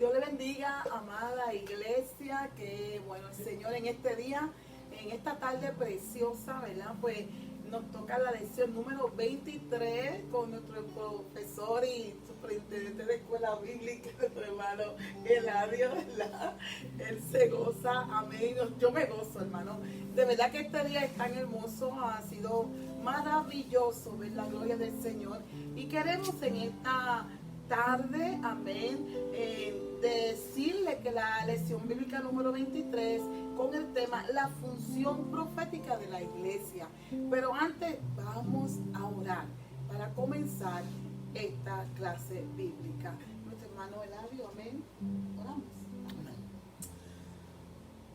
Dios le bendiga, amada iglesia, que bueno, el Señor en este día, en esta tarde preciosa, ¿verdad? Pues nos toca la lección número 23 con nuestro profesor y superintendente de escuela bíblica, nuestro hermano Eladio, ¿verdad? Él se goza, amén. Yo me gozo, hermano. De verdad que este día es tan hermoso, ha sido maravilloso ver la gloria del Señor. Y queremos en esta tarde, amén, decirle que la lección bíblica número 23 con el tema la función profética de la iglesia. Pero antes vamos a orar para comenzar esta clase bíblica. Nuestro hermano Eladio, amén. Oramos. Amén.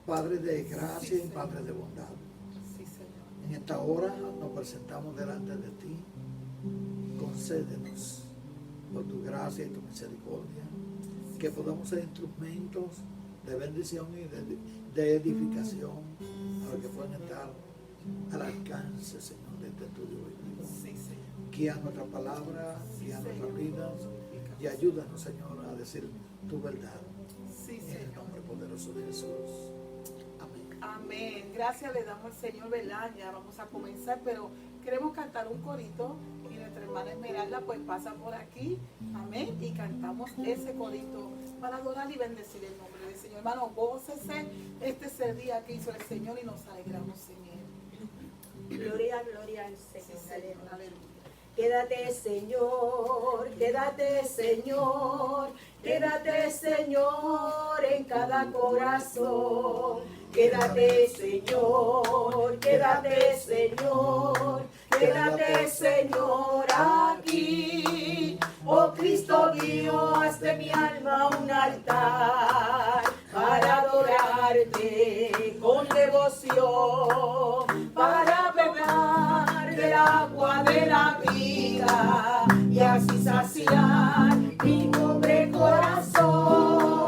Padre de gracia y Padre de bondad, Sí, Señor. en esta hora nos presentamos delante de ti. Concédenos por tu gracia y tu misericordia que podamos ser instrumentos de bendición y de edificación a los que pueden estar al alcance, Señor, de este estudio bíblico. Sí, Señor. Guía nuestra palabra, guía nuestras vidas y ayúdanos, Señor, a decir tu verdad. Sí, En el Señor. nombre poderoso de Jesús. Amén. Amén. Gracias le damos al Señor, ¿verdad? Ya vamos a comenzar, pero queremos cantar un corito y nuestra hermana Esmeralda pues pasa por aquí, amén, y cantamos ese corito para adorar y bendecir el nombre del Señor. Hermano, gócese, este es el día que hizo el Señor y nos alegramos en él. Gloria, gloria al Señor. Sí, Señor. Aleluya. Quédate, Señor, quédate, Señor, quédate, Señor, en cada corazón. Quédate, Señor, quédate, Señor, quédate, Señor, aquí. Oh Cristo mío, haz de mi alma un altar para adorarte con devoción, para beber del agua de la vida y así saciar mi pobre corazón.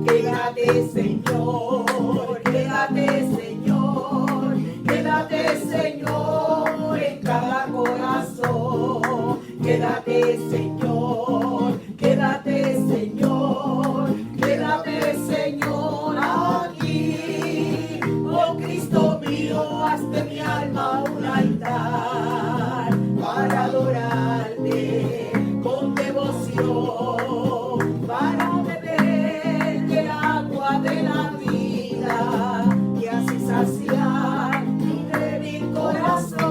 Quédate, Señor, quédate, Señor, quédate, Señor, en cada corazón. Quédate, Señor, quédate, Señor, quédate, Señor, aquí. Oh Cristo mío, haz de mi alma un altar para adorarte con devoción, para beber del agua de la vida y así saciar mi débil corazón.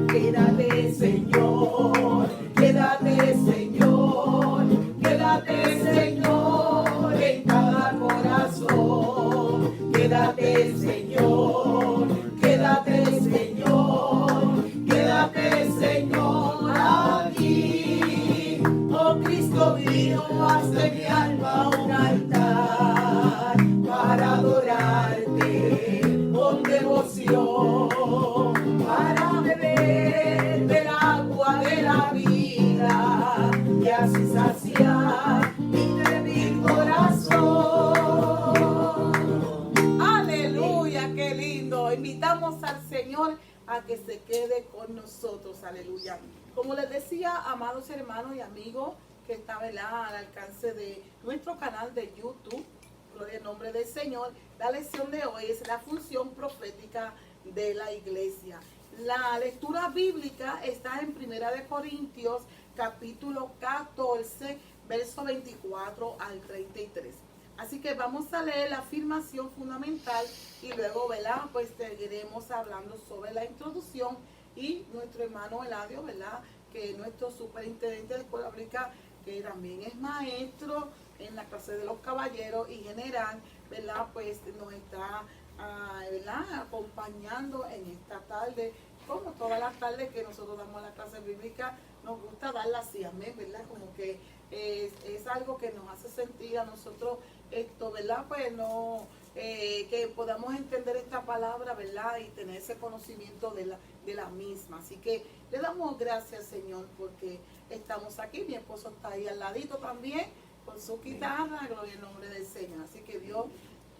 Quédate, Señor, quédate, Señor, quédate, Señor, en cada corazón. Quédate, Señor, quédate, Señor, quédate, Señor, aquí. Oh Cristo mío, haz de mi alma un altar para adorarte con devoción, para beber del agua de la vida y así saciar mi débil corazón. Aleluya, qué lindo. Invitamos al Señor a que se quede con nosotros. Aleluya. Como les decía, amados hermanos y amigos, que está, ¿verdad?, al alcance de nuestro canal de YouTube, gloria al nombre del Señor. La lección de hoy es la función profética de la iglesia. La lectura bíblica está en 1 Corintios, capítulo 14, verso 24 al 33. Así que vamos a leer la afirmación fundamental y luego, ¿verdad?, pues seguiremos hablando sobre la introducción y nuestro hermano Eladio, ¿verdad?, que es nuestro superintendente de escuela bíblica, que también es maestro en la clase de los caballeros y general, ¿verdad?, pues nos está, ¿verdad?, acompañando en esta tarde, como todas las tardes que nosotros damos la clase bíblica, nos gusta darla así, amén, ¿verdad?, como que es algo que nos hace sentir a nosotros esto, ¿verdad?, pues no, que podamos entender esta palabra, ¿verdad?, y tener ese conocimiento de la misma. Así que le damos gracias, Señor, porque estamos aquí. Mi esposo está ahí al ladito también con su guitarra, gloria al nombre del Señor. Así que Dios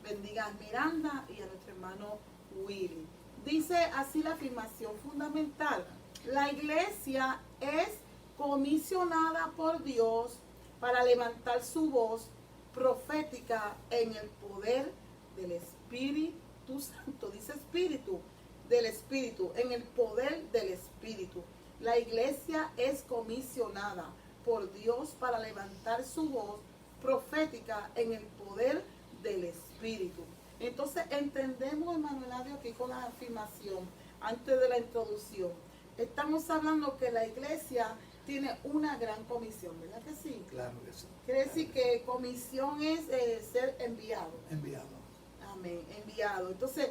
bendiga a Miranda y a nuestro hermano Willy. Dice así la afirmación fundamental: la iglesia es comisionada por Dios para levantar su voz profética en el poder del Espíritu Santo. Dice Espíritu, del Espíritu, en el poder del Espíritu. La iglesia es comisionada por Dios para levantar su voz profética en el poder del Espíritu. Entonces entendemos, hermano Eladio, aquí con la afirmación, antes de la introducción, estamos hablando que la iglesia tiene una gran comisión, ¿verdad que sí? Claro que sí. Quiere decir que comisión es ser enviado. Enviado. Amén, enviado. Entonces,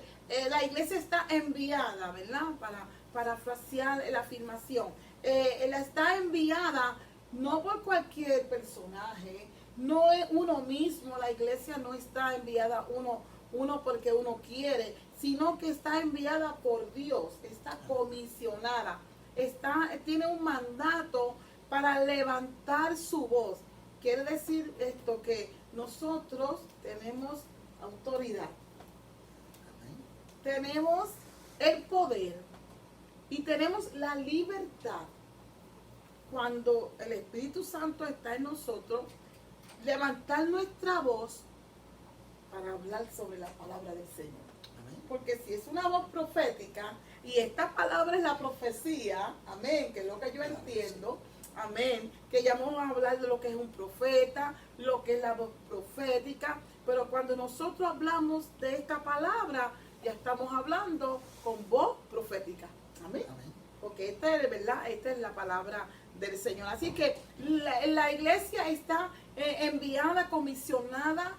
la iglesia está enviada, ¿verdad? Para parafrasear la afirmación. La está enviada no por cualquier personaje, no es uno mismo. La iglesia no está enviada uno porque uno quiere, sino que está enviada por Dios, está comisionada, tiene un mandato para levantar su voz. Quiere decir esto, que nosotros tenemos autoridad, tenemos el poder y tenemos la libertad cuando el Espíritu Santo está en nosotros, levantar nuestra voz para hablar sobre la palabra del Señor. Amén. Porque si es una voz profética y esta palabra es la profecía, amén, que es lo que yo entiendo, amén, que ya vamos a hablar de lo que es un profeta, lo que es la voz profética, pero cuando nosotros hablamos de esta palabra, ya estamos hablando con voz profética, amén, Amén. porque esta es, ¿verdad? Esta es la palabra del Señor. Así que la iglesia está enviada, comisionada,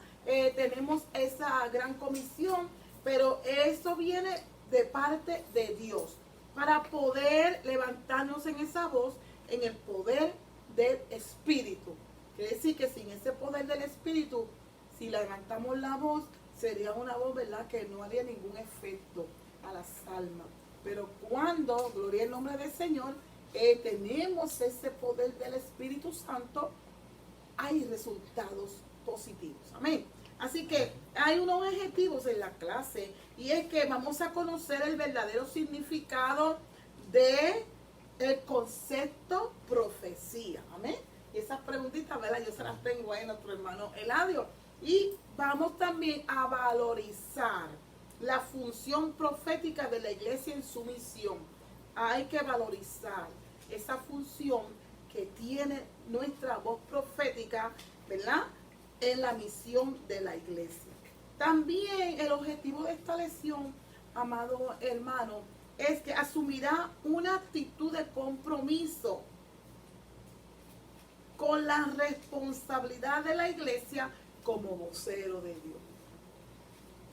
tenemos esa gran comisión, pero eso viene de parte de Dios, para poder levantarnos en esa voz, en el poder del Espíritu. Quiere decir que sin ese poder del Espíritu, si levantamos la voz, sería una voz, ¿verdad?, que no haría ningún efecto a las almas. Pero cuando, gloria al nombre del Señor, tenemos ese poder del Espíritu Santo, hay resultados positivos. Amén. Así que hay unos objetivos en la clase, y es que vamos a conocer el verdadero significado de el concepto profecía. Amén. Y esas preguntitas, ¿verdad?, yo se las tengo ahí a nuestro hermano Eladio. Y vamos también a valorizar la función profética de la iglesia en su misión. Hay que valorizar esa función que tiene nuestra voz profética, ¿verdad?, en la misión de la iglesia. También el objetivo de esta lección, amado hermano, es que asumirá una actitud de compromiso con la responsabilidad de la iglesia como vocero de Dios.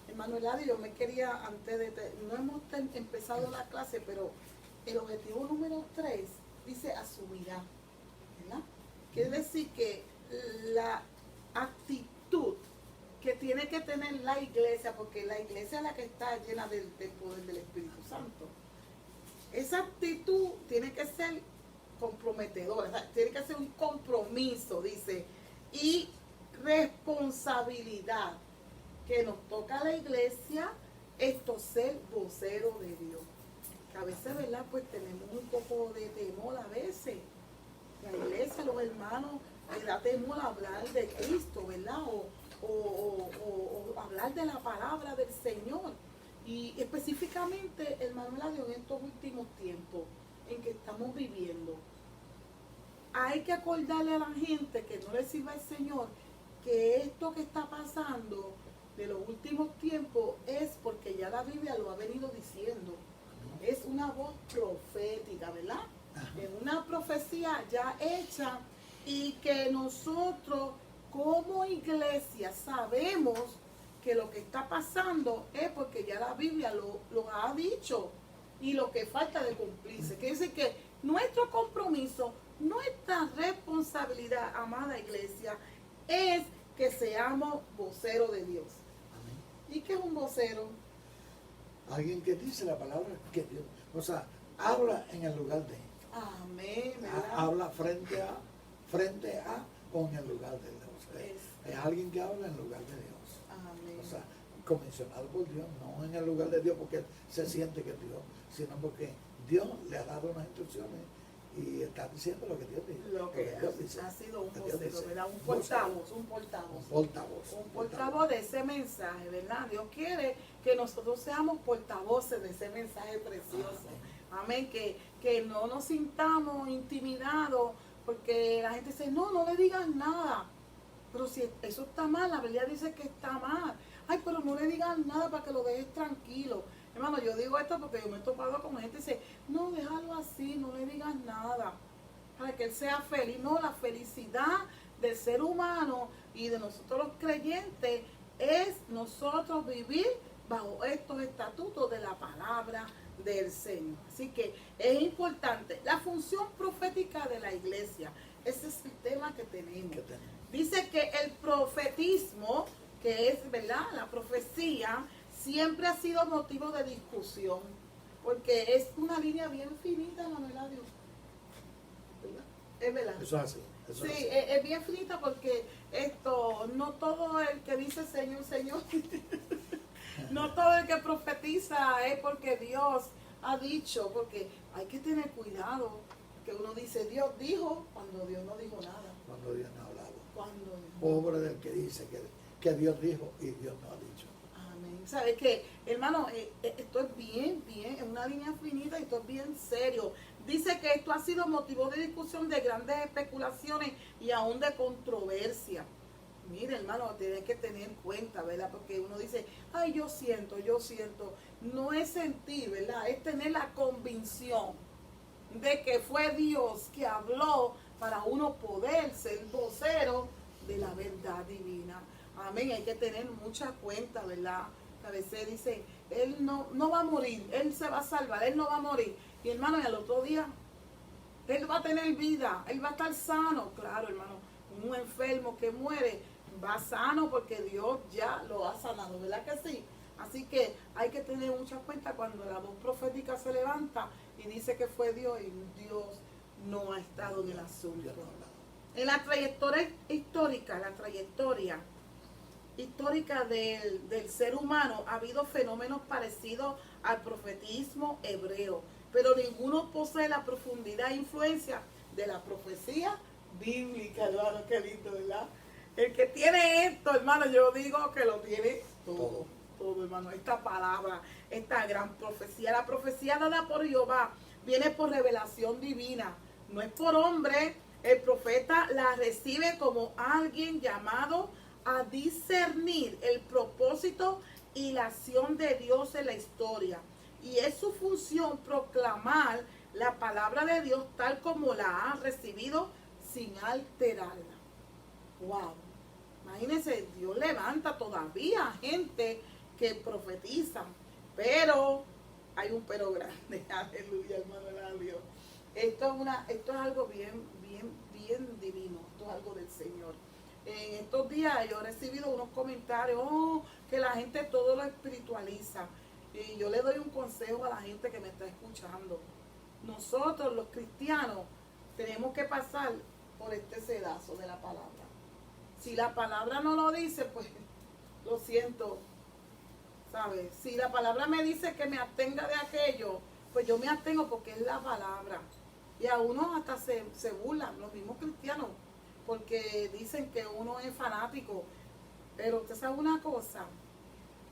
Hermano Eladio, yo me quería, antes de, no hemos empezado la clase, pero el objetivo número 3 dice asumirá, ¿verdad? Quiere decir que la actitud que tiene que tener la iglesia, porque la iglesia es la que está llena del poder del Espíritu Santo, esa actitud tiene que ser comprometedora, o sea, tiene que ser un compromiso, dice, y responsabilidad que nos toca a la iglesia, esto ser vocero de Dios. Que a veces, ¿verdad?, pues tenemos un poco de temor a veces. La iglesia, los hermanos, les da temor a hablar de Cristo, ¿verdad? O hablar de la palabra del Señor. Y específicamente, hermano Eladio, en estos últimos tiempos en que estamos viviendo, hay que acordarle a la gente que no le sirva al Señor que esto que está pasando de los últimos tiempos es porque ya la Biblia lo ha venido diciendo. Es una voz profética, ¿verdad? Es una profecía ya hecha, y que nosotros como iglesia sabemos que lo que está pasando es porque ya la Biblia lo ha dicho, y lo que falta de cumplirse. Quiere decir que nuestro compromiso, nuestra responsabilidad, amada iglesia, es que seamos voceros de Dios. Amén. ¿Y qué es un vocero? Alguien que dice la palabra que Dios, o sea, habla en el lugar de, Amén, ¿verdad? habla frente a o en el lugar de Dios. Es alguien que habla en el lugar de Dios. Amén. O sea, comisionado por Dios, no en el lugar de Dios porque él se siente que es Dios, sino porque Dios le ha dado unas instrucciones y está diciendo lo que Dios dice. Lo que Dios dice. ha sido un Lo que Dios vocero, dice. ¿verdad? Un portavoz, un portavoz. Portavoz. Un portavoz de ese mensaje, ¿verdad? Dios quiere que nosotros seamos portavoces de ese mensaje precioso. Amén. Que no nos sintamos intimidados porque la gente dice, no le digas nada. Pero si eso está mal, la Biblia dice que está mal. Ay, pero no le digas nada para que lo dejes tranquilo. Hermano, yo digo esto porque yo me he topado con gente que dice, no, déjalo así, no le digas nada. Para que él sea feliz. No, la felicidad del ser humano y de nosotros los creyentes es nosotros vivir bajo estos estatutos de la palabra del Señor. Así que es importante. La función profética de la iglesia. Ese es el tema que tenemos. Dice que el profetismo, que es, ¿verdad?, la profecía, siempre ha sido motivo de discusión. Porque es una línea bien finita, Manuel Dios. Es verdad. Eso es así. Sí, es bien finita porque no todo el que dice Señor, Señor, no todo el que profetiza es porque Dios ha dicho, porque hay que tener cuidado, que uno dice Dios dijo cuando Dios no dijo nada. Cuando Dios no ha hablado. Cuando Pobre del que dice que Dios dijo y Dios no ha dicho. Amén. ¿Sabes qué? Hermano, esto es bien, es una línea finita y esto es bien serio. Dice que esto ha sido motivo de discusión, de grandes especulaciones y aún de controversia. Mire, hermano, tienes que tener en cuenta, ¿verdad? Porque uno dice, ay, yo siento. No es sentir, ¿verdad? Es tener la convicción de que fue Dios que habló para uno poder ser vocero de la verdad divina. Amén. Hay que tener mucha cuenta, ¿verdad? A veces dicen, él no va a morir, él se va a salvar, él no va a morir. Y hermano, y al otro día, él va a tener vida, él va a estar sano. Claro, hermano, un enfermo que muere va sano porque Dios ya lo ha sanado, ¿verdad que sí? Así que hay que tener mucha cuenta cuando la voz profética se levanta y dice que fue Dios y Dios no ha estado en el asunto. En la trayectoria histórica del ser humano ha habido fenómenos parecidos al profetismo hebreo, pero ninguno posee la profundidad e influencia de la profecía bíblica, hermano. Qué lindo, ¿verdad? El que tiene esto, hermano, yo digo que lo tiene todo, hermano. Esta palabra, esta gran profecía, la profecía dada por Jehová, viene por revelación divina, no es por hombre. El profeta la recibe como alguien llamado a discernir el propósito y la acción de Dios en la historia. Y es su función proclamar la palabra de Dios tal como la ha recibido sin alterarla. Wow. Imagínense, Dios levanta todavía gente que profetiza, pero hay un pero grande. Aleluya, hermano, aleluya. Esto es algo bien divino, esto es algo del Señor. En estos días yo he recibido unos comentarios, que la gente todo lo espiritualiza. Y yo le doy un consejo a la gente que me está escuchando. Nosotros los cristianos tenemos que pasar por este sedazo de la palabra. Si la palabra no lo dice, pues lo siento, ¿sabes? Si la palabra me dice que me abstenga de aquello, pues yo me abstengo porque es la palabra. Y a uno hasta se burlan, los mismos cristianos, porque dicen que uno es fanático. Pero usted sabe una cosa,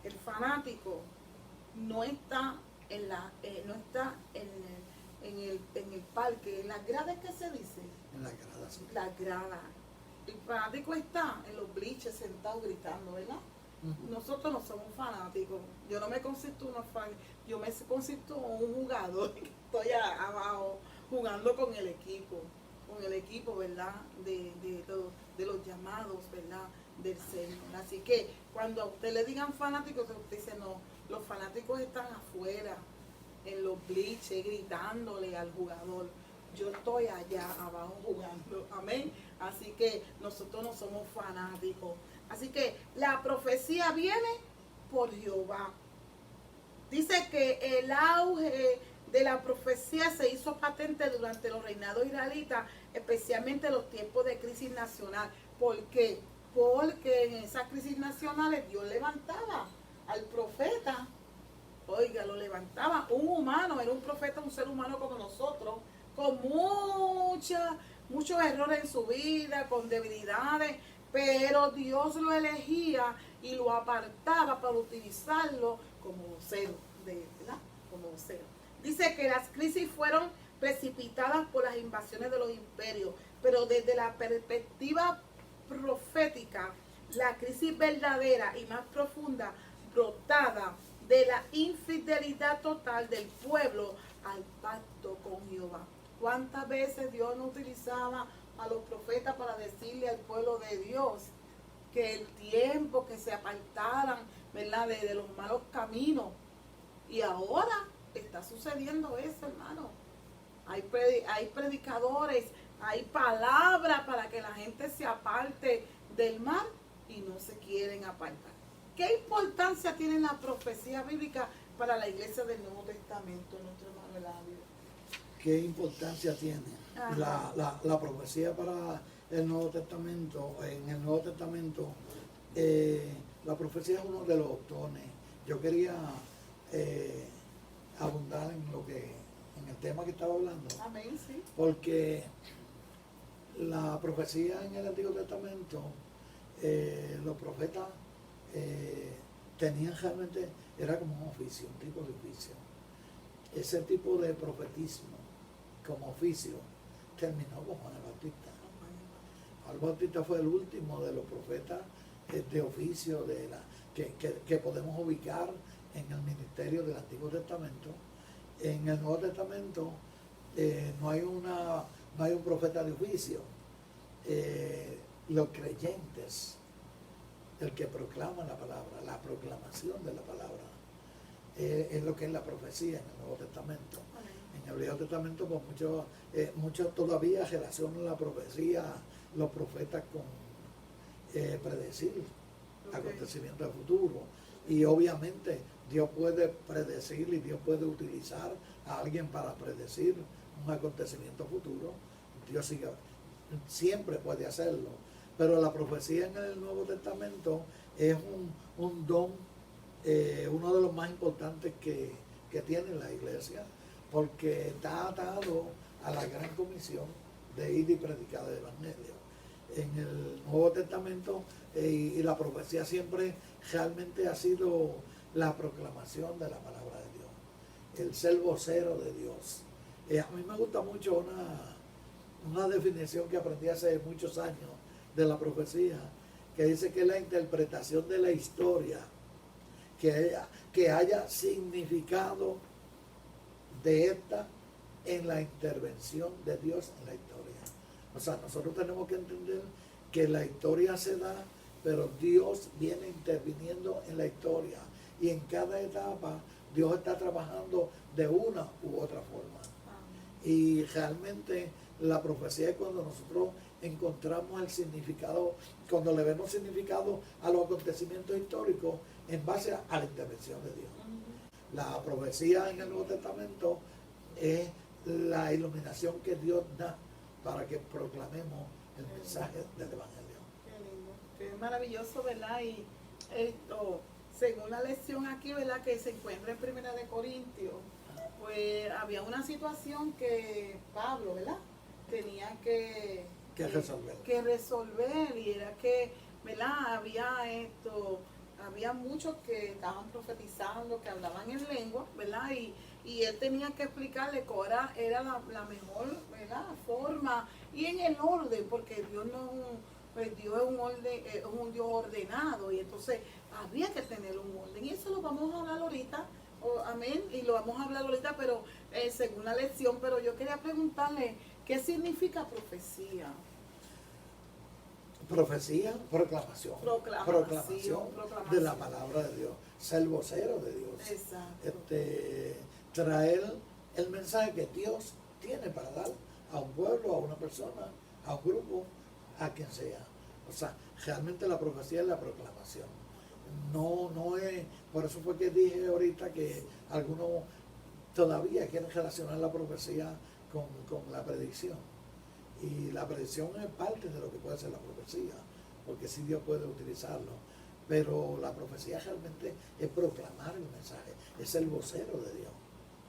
el fanático no está en el parque, en las gradas, que se dice. En las gradas, sí. Las gradas. El fanático está en los bleachers sentado gritando, ¿verdad? Nosotros no somos fanáticos. Yo no me consisto un fanático, yo me consisto un jugador que estoy abajo jugando con el equipo, ¿verdad? De los llamados, ¿verdad? Del Señor. Así que cuando a usted le digan fanáticos, usted dice, no, los fanáticos están afuera, en los bleachers, gritándole al jugador. Yo estoy allá abajo jugando, amén. Así que nosotros no somos fanáticos. Así que la profecía viene por Jehová. Dice que el auge de la profecía se hizo patente durante los reinados israelitas, especialmente en los tiempos de crisis nacional. ¿Por qué? Porque en esas crisis nacionales Dios levantaba al profeta. Oiga, lo levantaba un humano, era un profeta, un ser humano como nosotros, con muchos errores en su vida, con debilidades, pero Dios lo elegía y lo apartaba para utilizarlo como vocero, ¿verdad? Como vocero. Dice que las crisis fueron precipitadas por las invasiones de los imperios, pero desde la perspectiva profética, la crisis verdadera y más profunda, brotada de la infidelidad total del pueblo al pacto con Jehová. ¿Cuántas veces Dios no utilizaba a los profetas para decirle al pueblo de Dios que el tiempo, que se apartaran, ¿verdad?, de los malos caminos? Y ahora está sucediendo eso, hermano. Hay predicadores, hay palabras para que la gente se aparte del mal y no se quieren apartar. ¿Qué importancia tiene la profecía bíblica para la iglesia del Nuevo Testamento, nuestro hermano Eladio? ¿Qué importancia tiene la profecía para el Nuevo Testamento? En el Nuevo Testamento, la profecía es uno de los dones. Yo quería abundar en el tema que estaba hablando. Amén, sí. Porque la profecía en el Antiguo Testamento, los profetas tenían realmente, era como un oficio, un tipo de oficio. Ese tipo de profetismo como oficio terminó con Juan el Bautista. Juan el Bautista fue el último de los profetas de oficio que podemos ubicar en el ministerio del Antiguo Testamento. En el Nuevo Testamento no hay un profeta de oficio. Los creyentes, el que proclama la palabra, la proclamación de la palabra, es lo que es la profecía en el Nuevo Testamento. En el Viejo Testamento, pues muchos todavía relacionan la profecía, los profetas, con predecir acontecimientos del futuro. Y obviamente Dios puede predecir y Dios puede utilizar a alguien para predecir un acontecimiento futuro. Dios siempre puede hacerlo. Pero la profecía en el Nuevo Testamento es un don, uno de los más importantes que tiene la iglesia, porque está atado a la gran comisión de ir y predicar el Evangelio. En el Nuevo Testamento, y la profecía siempre realmente ha sido la proclamación de la palabra de Dios, el ser vocero de Dios. A mí me gusta mucho una definición que aprendí hace muchos años de la profecía, que dice que es la interpretación de la historia que haya significado de esta en la intervención de Dios en la historia. O sea, nosotros tenemos que entender que la historia se da, pero Dios viene interviniendo en la historia, y en cada etapa Dios está trabajando de una u otra forma. Y realmente la profecía es cuando nosotros encontramos el significado, cuando le vemos significado a los acontecimientos históricos en base a la intervención de Dios. La profecía en el Nuevo Testamento es la iluminación que Dios da para que proclamemos el mensaje del Evangelio. Qué lindo, qué maravilloso, ¿verdad? Y esto, según la lección aquí, ¿verdad?, que se encuentra en Primera de Corintios, pues había una situación que Pablo, ¿verdad?, tenía que resolver, y era que, ¿verdad?, había muchos que estaban profetizando, que hablaban en lengua, ¿verdad?, y él tenía que explicarle que ahora era la mejor, ¿verdad?, forma y en el orden, porque Dios no Dios es un orden, es un Dios ordenado, y entonces había que tener un orden, y eso lo vamos a hablar ahorita. Amén, y lo vamos a hablar ahorita, pero según la lección. Pero yo quería preguntarle, ¿qué significa profecía? Profecía, proclamación de la palabra de Dios, ser vocero de Dios. Exacto. Traer el mensaje que Dios tiene para dar a un pueblo, a una persona, a un grupo, a quien sea. O sea, realmente la profecía es la proclamación. No es, por eso fue que dije ahorita que algunos todavía quieren relacionar la profecía con la predicción. Y la predicción es parte de lo que puede ser la profecía, porque sí Dios puede utilizarlo. Pero la profecía realmente es proclamar el mensaje, es el vocero de Dios,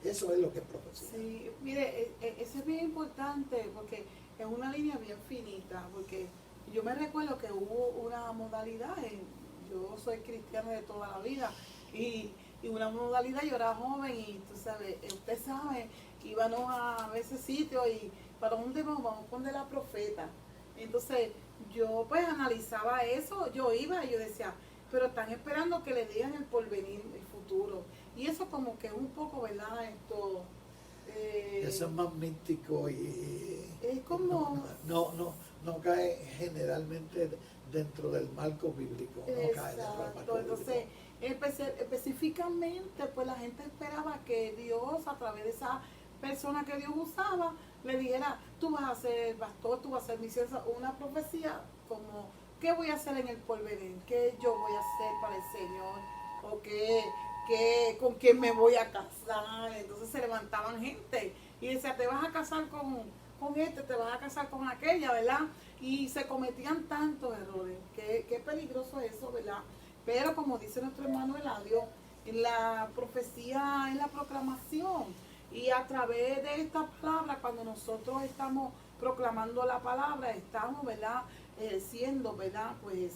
Eso es lo que es profecía. Sí, mire, eso es bien importante porque es una línea bien finita, porque yo me recuerdo que hubo una modalidad, yo soy cristiana de toda la vida, y una modalidad, yo era joven y tú sabes, usted sabe, íbamos a veces sitios y ¿para dónde vamos a poner la profeta? Entonces yo pues analizaba eso, yo iba y yo decía, pero están esperando que le digan el porvenir, el futuro. Y eso como que un poco, ¿verdad? Eso es más místico y es como... no cae generalmente dentro del marco bíblico. No cae dentro del marco Entonces, bíblico. específicamente, pues la gente esperaba que Dios, a través de esa persona que Dios usaba, le dijera, tú vas a ser pastor, tú vas a ser misionero, una profecía como, ¿qué voy a hacer en el porvenir? ¿Qué yo voy a hacer para el Señor? ¿O con quién me voy a casar? Entonces se levantaban gente y decía, te vas a casar con este, te vas a casar con aquella, ¿verdad? Y se cometían tantos errores, qué peligroso es eso, ¿verdad? Pero como dice nuestro hermano Eladio, en la profecía, en la proclamación, y a través de esta palabra, cuando nosotros estamos proclamando la palabra, estamos, ¿verdad?, siendo, ¿verdad?, pues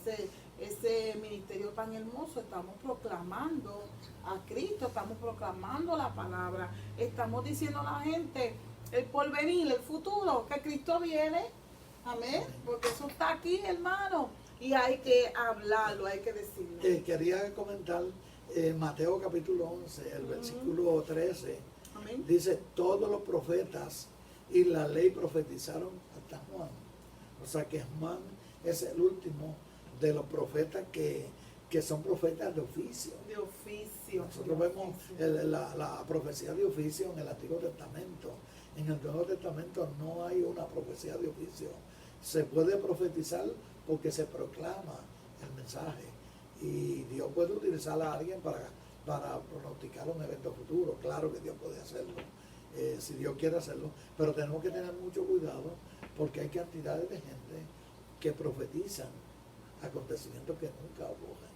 ese ministerio tan hermoso, estamos proclamando a Cristo, estamos proclamando la palabra, estamos diciendo a la gente el porvenir, el futuro, que Cristo viene, amén, porque eso está aquí, hermano, y hay que hablarlo, hay que decirlo. Quería comentar Mateo capítulo 11, el versículo 13, Amén. dice, todos los profetas y la ley profetizaron hasta Juan. O sea que Juan es el último de los profetas que son profetas de oficio. De oficio. Nosotros vemos la profecía de oficio en el Antiguo Testamento. En el Nuevo Testamento no hay una profecía de oficio. Se puede profetizar porque se proclama el mensaje. Y Dios puede utilizar a alguien para pronosticar un evento futuro. Claro que Dios puede hacerlo, si Dios quiere hacerlo. Pero tenemos que tener mucho cuidado porque hay cantidades de gente que profetizan acontecimientos que nunca ocurren.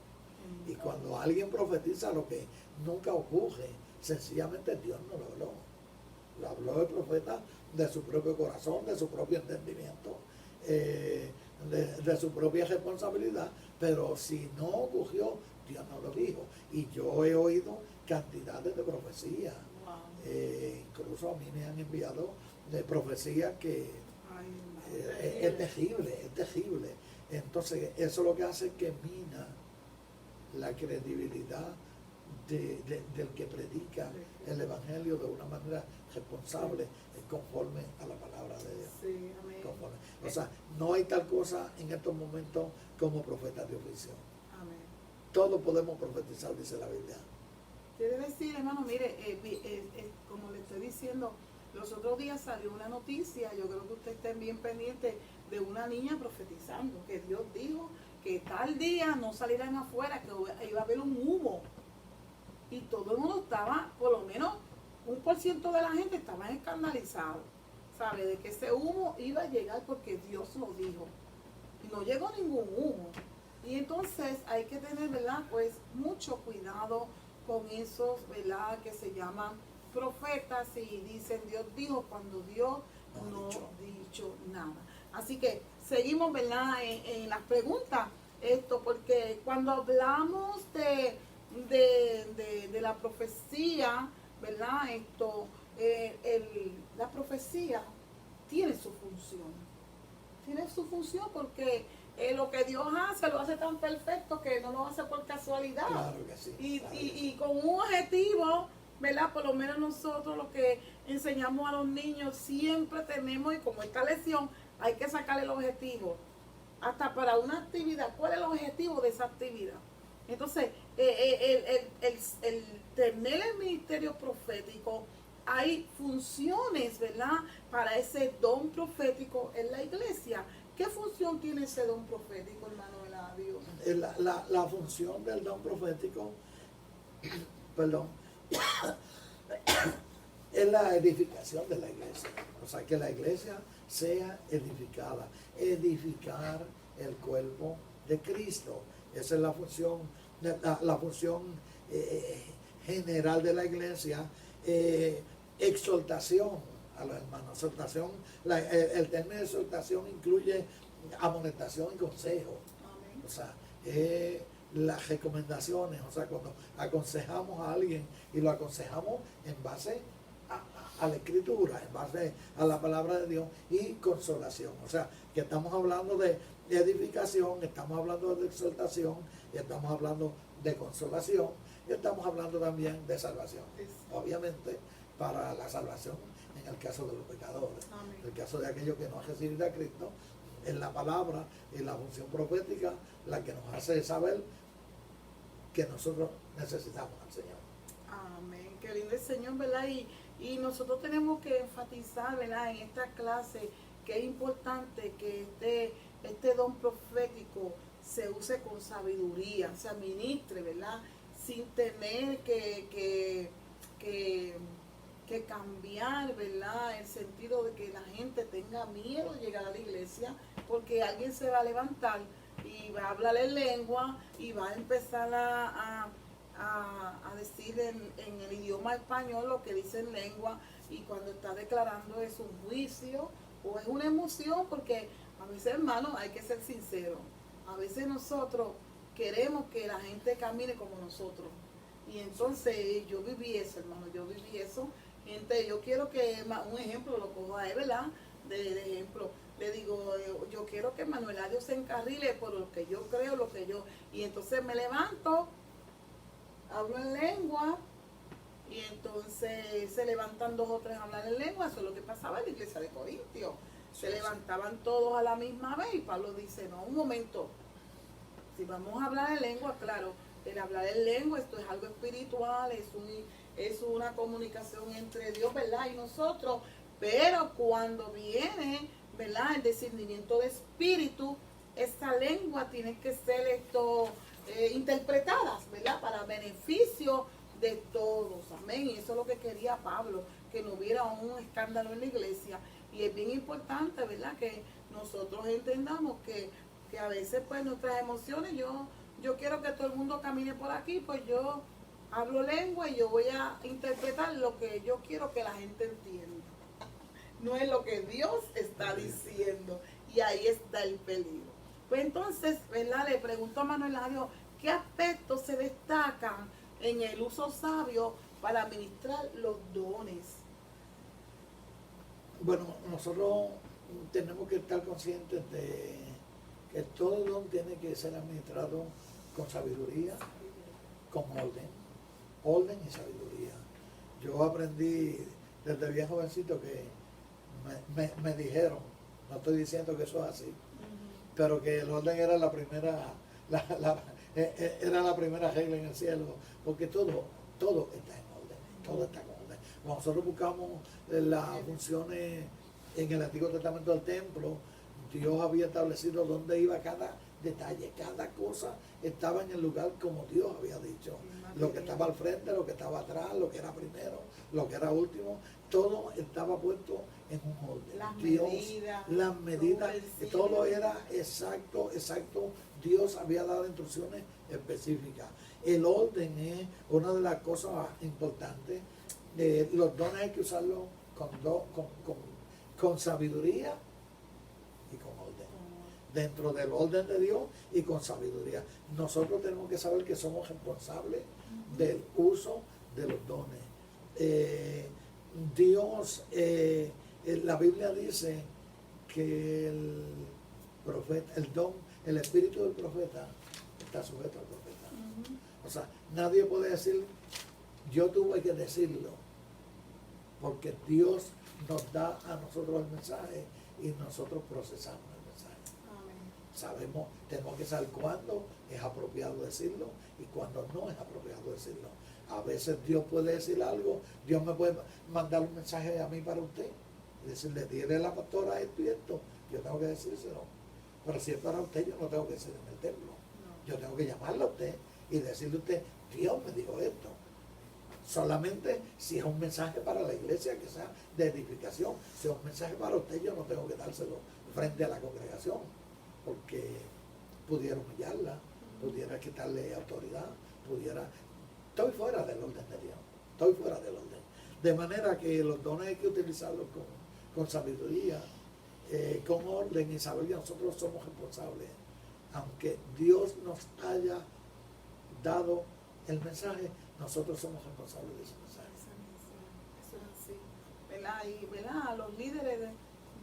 Y cuando alguien profetiza lo que nunca ocurre, sencillamente Dios no lo habló. Lo habló el profeta de su propio corazón, de su propio entendimiento, de su propia responsabilidad, pero si no ocurrió, Dios no lo dijo. Y yo he oído cantidades de profecías. Wow. Incluso a mí me han enviado de profecías que Ay, es terrible. Entonces, eso lo que hace es que mina la credibilidad del que predica el Evangelio de una manera responsable, conforme a la palabra de Dios. sí, amén. O sea, no hay tal cosa en estos momentos como profetas de oficio. Amén. Todos podemos profetizar, dice la Biblia. Quiere decir, hermano, mire, como le estoy diciendo, los otros días salió una noticia, yo creo que ustedes estén bien pendientes, de una niña profetizando, que Dios dijo que tal día no salieran afuera, que iba a haber un humo. Y todo el mundo estaba, por lo menos 1% de la gente estaba escandalizado, ¿sabe? De que ese humo iba a llegar porque Dios lo dijo. Y no llegó ningún humo. Y entonces hay que tener, ¿verdad? Pues mucho cuidado con esos, ¿verdad? Que se llaman profetas y dicen Dios dijo cuando Dios no ha dicho nada. Así que seguimos, ¿verdad? En las preguntas, porque cuando hablamos de la profecía, ¿verdad? La profecía tiene su función. Tiene su función porque lo que Dios hace, lo hace tan perfecto que no lo hace por casualidad. Claro que sí. Y con un objetivo, ¿verdad? Por lo menos nosotros lo que enseñamos a los niños siempre tenemos, y como esta lección, hay que sacar el objetivo. Hasta para una actividad, ¿cuál es el objetivo de esa actividad? Entonces, el tener el ministerio profético, hay funciones, ¿verdad? Para ese don profético en la iglesia. ¿Qué función tiene ese don profético, hermano Eladio? La función del don profético, perdón, es la edificación de la iglesia. O sea, que la iglesia sea edificada, edificar el cuerpo de Cristo. Esa es la función general de la iglesia, exhortación a los hermanos. Exhortación, el término de exhortación incluye amonestación y consejo. Amén. O sea, las recomendaciones, o sea, cuando aconsejamos a alguien y lo aconsejamos en base a la escritura, en base a la palabra de Dios, y consolación. O sea, que estamos hablando de edificación, estamos hablando de exhortación, y estamos hablando de consolación, y estamos hablando también de salvación. Obviamente, para la salvación, en el caso de los pecadores, Amén. en el caso de aquellos que no han recibido a Cristo, es la palabra y la función profética la que nos hace saber que nosotros necesitamos al Señor. Amén. Qué lindo el Señor, ¿verdad? Y nosotros tenemos que enfatizar, ¿verdad? En esta clase que es importante que este don profético se use con sabiduría, se administre, ¿verdad? Sin tener que cambiar, ¿verdad? El sentido de que la gente tenga miedo de llegar a la iglesia, porque alguien se va a levantar y va a hablar en lengua y va a empezar a decir en el idioma español lo que dice en lengua, y cuando está declarando es un juicio o es una emoción, porque a veces, hermano, hay que ser sincero, a veces nosotros queremos que la gente camine como nosotros, y entonces yo viví eso, hermano, yo viví eso. Gente, yo quiero que, un ejemplo lo cojo a él, ¿verdad? De ejemplo, le digo, yo quiero que Manuel Adiós se encarrile por lo que yo creo, y entonces me levanto, hablo en lengua, y entonces se levantan 2 o 3 a hablar en lengua. Eso es lo que pasaba en la iglesia de Corintios. Se levantaban todos a la misma vez, y Pablo dice, no, un momento, si vamos a hablar en lengua, claro, el hablar en lengua, esto es algo espiritual, es una comunicación entre Dios, ¿verdad? Y nosotros, pero cuando viene, ¿verdad? El discernimiento de espíritu, esta lengua tiene que ser interpretadas, ¿verdad? Para beneficio de todos, amén. Y eso es lo que quería Pablo, que no hubiera un escándalo en la iglesia. Y es bien importante, ¿verdad? Que nosotros entendamos que a veces, pues, nuestras emociones, yo quiero que todo el mundo camine por aquí, pues yo hablo lengua y yo voy a interpretar lo que yo quiero que la gente entienda. No es lo que Dios está diciendo. Y ahí está el peligro. Pues entonces, ¿verdad? Le pregunto a Manuel Adiós, ¿qué aspectos se destacan en el uso sabio para administrar los dones? Bueno, nosotros tenemos que estar conscientes de que todo don tiene que ser administrado con sabiduría, con orden y sabiduría. Yo aprendí desde bien jovencito que me dijeron, no estoy diciendo que eso es así, pero que el orden era la primera era la primera regla en el cielo, porque todo está en orden, todo está en orden. Cuando nosotros buscamos las funciones en el Antiguo Testamento del templo, Dios había establecido dónde iba cada detalle, cada cosa estaba en el lugar como Dios había dicho. Lo que estaba al frente, lo que estaba atrás, lo que era primero, lo que era último, todo estaba puesto en un orden. Las medidas, todo era exacto. Dios había dado instrucciones específicas. El orden es una de las cosas importantes. Los dones hay que usarlos con sabiduría y con orden. Dentro del orden de Dios y con sabiduría. Nosotros tenemos que saber que somos responsables del uso de los dones. Dios, la Biblia dice que el profeta, el espíritu del profeta está sujeto al profeta. O sea, nadie puede decir, yo tuve que decirlo, porque Dios nos da a nosotros el mensaje y nosotros procesamos el mensaje. Sabemos, tenemos que saber cuándo es apropiado decirlo y cuándo no es apropiado decirlo. A veces Dios puede decir algo, Dios me puede mandar un mensaje a mí para usted y decirle, tiene la pastora esto y esto, yo tengo que decírselo. Pero si es para usted, yo no tengo que decirle en el templo. Yo tengo que llamarle a usted y decirle a usted, Dios me dijo esto. Solamente si es un mensaje para la iglesia, que sea de edificación. Si es un mensaje para usted, yo no tengo que dárselo frente a la congregación, porque pudiera humillarla, pudiera quitarle autoridad, estoy fuera del orden de Dios, estoy fuera del orden. De manera que los dones hay que utilizarlos con sabiduría, con orden y saber que nosotros somos responsables. Aunque Dios nos haya dado el mensaje, nosotros somos responsables de ese mensaje. Eso es así, ¿verdad? Y ¿verdad? Los líderes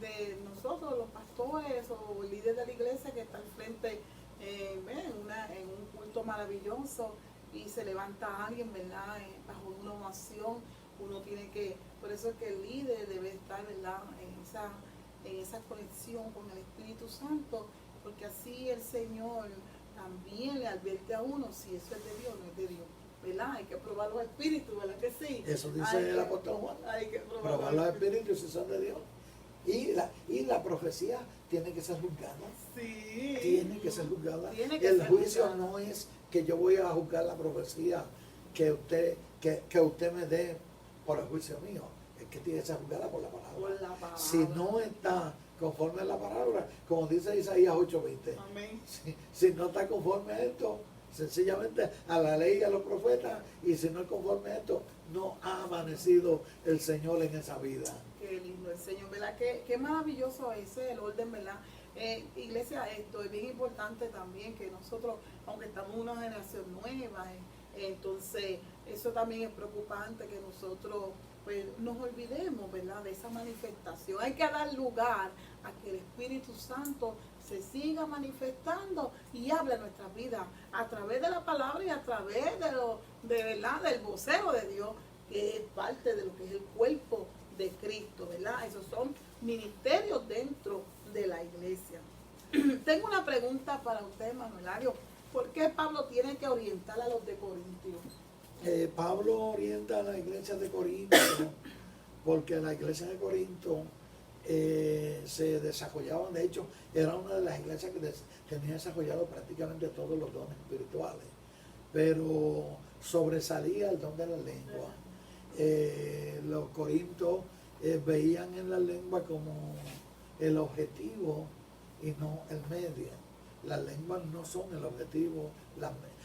de nosotros, los pastores o líderes de la iglesia que está al frente en un culto maravilloso y se levanta alguien, ¿verdad? Bajo una ovación, uno tiene que, por eso es que el líder debe estar, ¿verdad? En esa conexión con el Espíritu Santo, porque así el Señor también le advierte a uno si eso es de Dios o no es de Dios, ¿verdad? Hay que probar los espíritus, ¿verdad que sí? Eso dice el apóstol Juan. Hay que probar los espíritus si son de Dios. Y la profecía tiene que ser juzgada. Sí. Tiene que ser juzgada. El juicio juzgada. no es que yo voy a juzgar la profecía que usted me dé por el juicio mío. Es que tiene que ser juzgada por la palabra. Por la palabra. Si no está conforme a la palabra, como dice Isaías 8:20. Amén. Si no está conforme a esto, sencillamente a la ley y a los profetas, y si no es conforme a esto, no ha amanecido el Señor en esa vida. Qué lindo el Señor, ¿verdad? Qué maravilloso ese el orden, ¿verdad? Iglesia, esto es bien importante también que nosotros, aunque estamos en una generación nueva, entonces eso también es preocupante que nosotros pues nos olvidemos, ¿verdad? De esa manifestación. Hay que dar lugar a que el Espíritu Santo se siga manifestando y hable en nuestras vidas a través de la palabra y a través de verdad, del vocero de Dios, que es parte de lo que es el cuerpo de Cristo, ¿verdad? Esos son ministerios dentro de la iglesia. Tengo una pregunta para usted, Manuelario. ¿Por qué Pablo tiene que orientar a los de Corintios? Pablo orienta a la iglesia de Corinto porque la iglesia de Corinto se desarrollaban, de hecho, era una de las iglesias que tenía desarrollado prácticamente todos los dones espirituales, pero sobresalía el don de la lengua. Los corintios veían en la lengua como el objetivo y no el medio. Las lenguas no son el objetivo,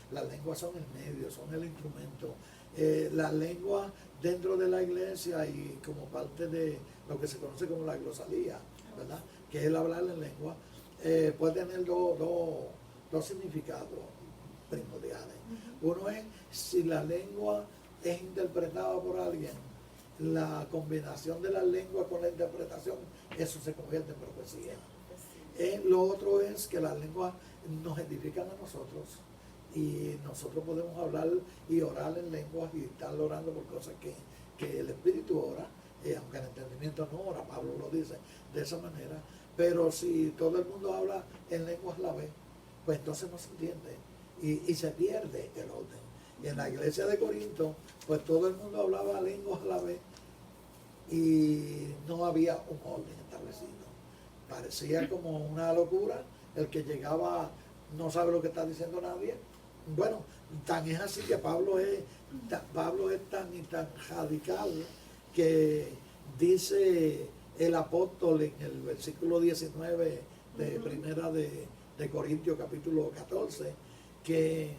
las lenguas son el medio, son el instrumento. Las lenguas dentro de la iglesia y como parte de lo que se conoce como la glosalía, ¿verdad? Que es el hablar en lengua, puede tener dos significados primordiales. Uno es si la lengua es interpretada por alguien, la combinación de la lengua con la interpretación, eso se convierte en profecía. Lo otro es que las lenguas nos edifican a nosotros y nosotros podemos hablar y orar en lenguas y estar orando por cosas que el Espíritu ora, aunque el entendimiento no ora, Pablo lo dice de esa manera, pero si todo el mundo habla en lenguas a la vez, pues entonces no se entiende y se pierde el orden. Y en la iglesia de Corinto, pues todo el mundo hablaba lenguas a la vez y no había un orden establecido. Parecía como una locura, el que llegaba no sabe lo que está diciendo nadie. Bueno, tan es así que Pablo es tan y tan radical que dice el apóstol en el versículo 19 de primera de Corintios capítulo 14, que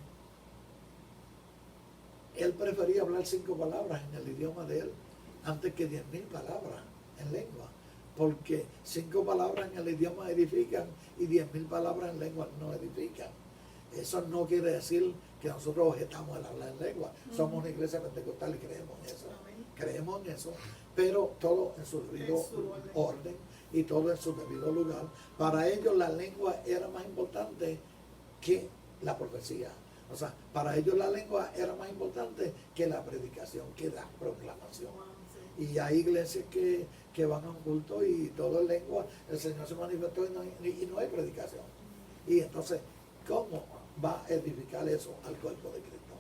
él prefería hablar 5 palabras en el idioma de él antes que 10.000 palabras en lengua, porque 5 palabras en el idioma edifican y 10.000 palabras en lengua no edifican. Eso no quiere decir que nosotros objetamos el hablar en lengua. Somos una iglesia pentecostal y creemos en eso. Creemos en eso, pero todo en su debido orden y todo en su debido lugar. Para ellos la lengua era más importante que la profecía. O sea, para ellos la lengua era más importante que la predicación, que la proclamación. Y hay iglesias que van a un culto y todo en lengua, el Señor se manifestó y no hay predicación. Y entonces, ¿cómo va a edificar eso al cuerpo de Cristo?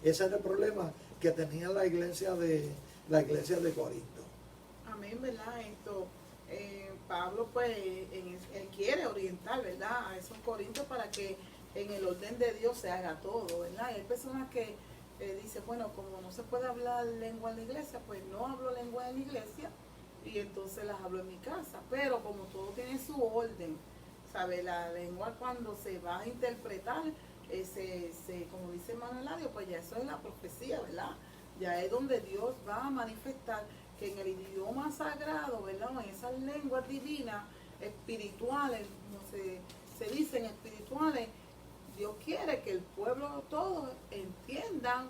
Ese era el problema que tenía la iglesia de Corinto. Amén, ¿verdad? Pablo pues él quiere orientar, ¿verdad? A esos corintios para que en el orden de Dios se haga todo, ¿verdad? Y hay personas que dicen, bueno, como no se puede hablar lengua en la iglesia, pues no hablo lengua en la iglesia y entonces las hablo en mi casa. Pero como todo tiene su orden, ¿sabe? La lengua cuando se va a interpretar, como dice Manuelario, pues ya eso es la profecía, ¿verdad? ya es donde Dios va a manifestar que en el idioma sagrado, ¿verdad? En esas lenguas divinas, espirituales, como se dicen espirituales, Dios quiere que el pueblo todos entiendan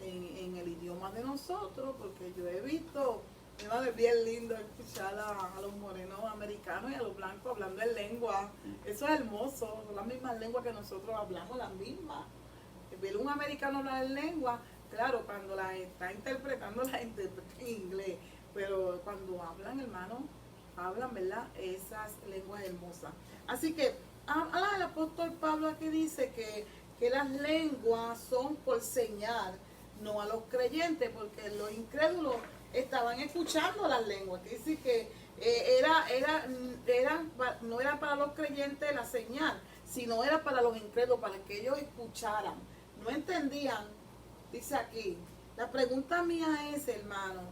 en el idioma de nosotros, porque yo he visto, es bien lindo escuchar a los morenos americanos y a los blancos hablando en lengua. Eso es hermoso, son las mismas lenguas que nosotros hablamos, las mismas. Ver un americano hablar en lengua, claro, cuando la está interpretando, la interpreta en inglés, pero cuando hablan, hermano, hablan, ¿verdad? Esas lenguas hermosas. Así que habla el apóstol Pablo aquí dice que las lenguas son por señal, no a los creyentes, porque los incrédulos estaban escuchando las lenguas. Que dice que no era para los creyentes la señal, sino era para los incrédulos, para que ellos escucharan. No entendían, dice aquí. La pregunta mía es, hermano,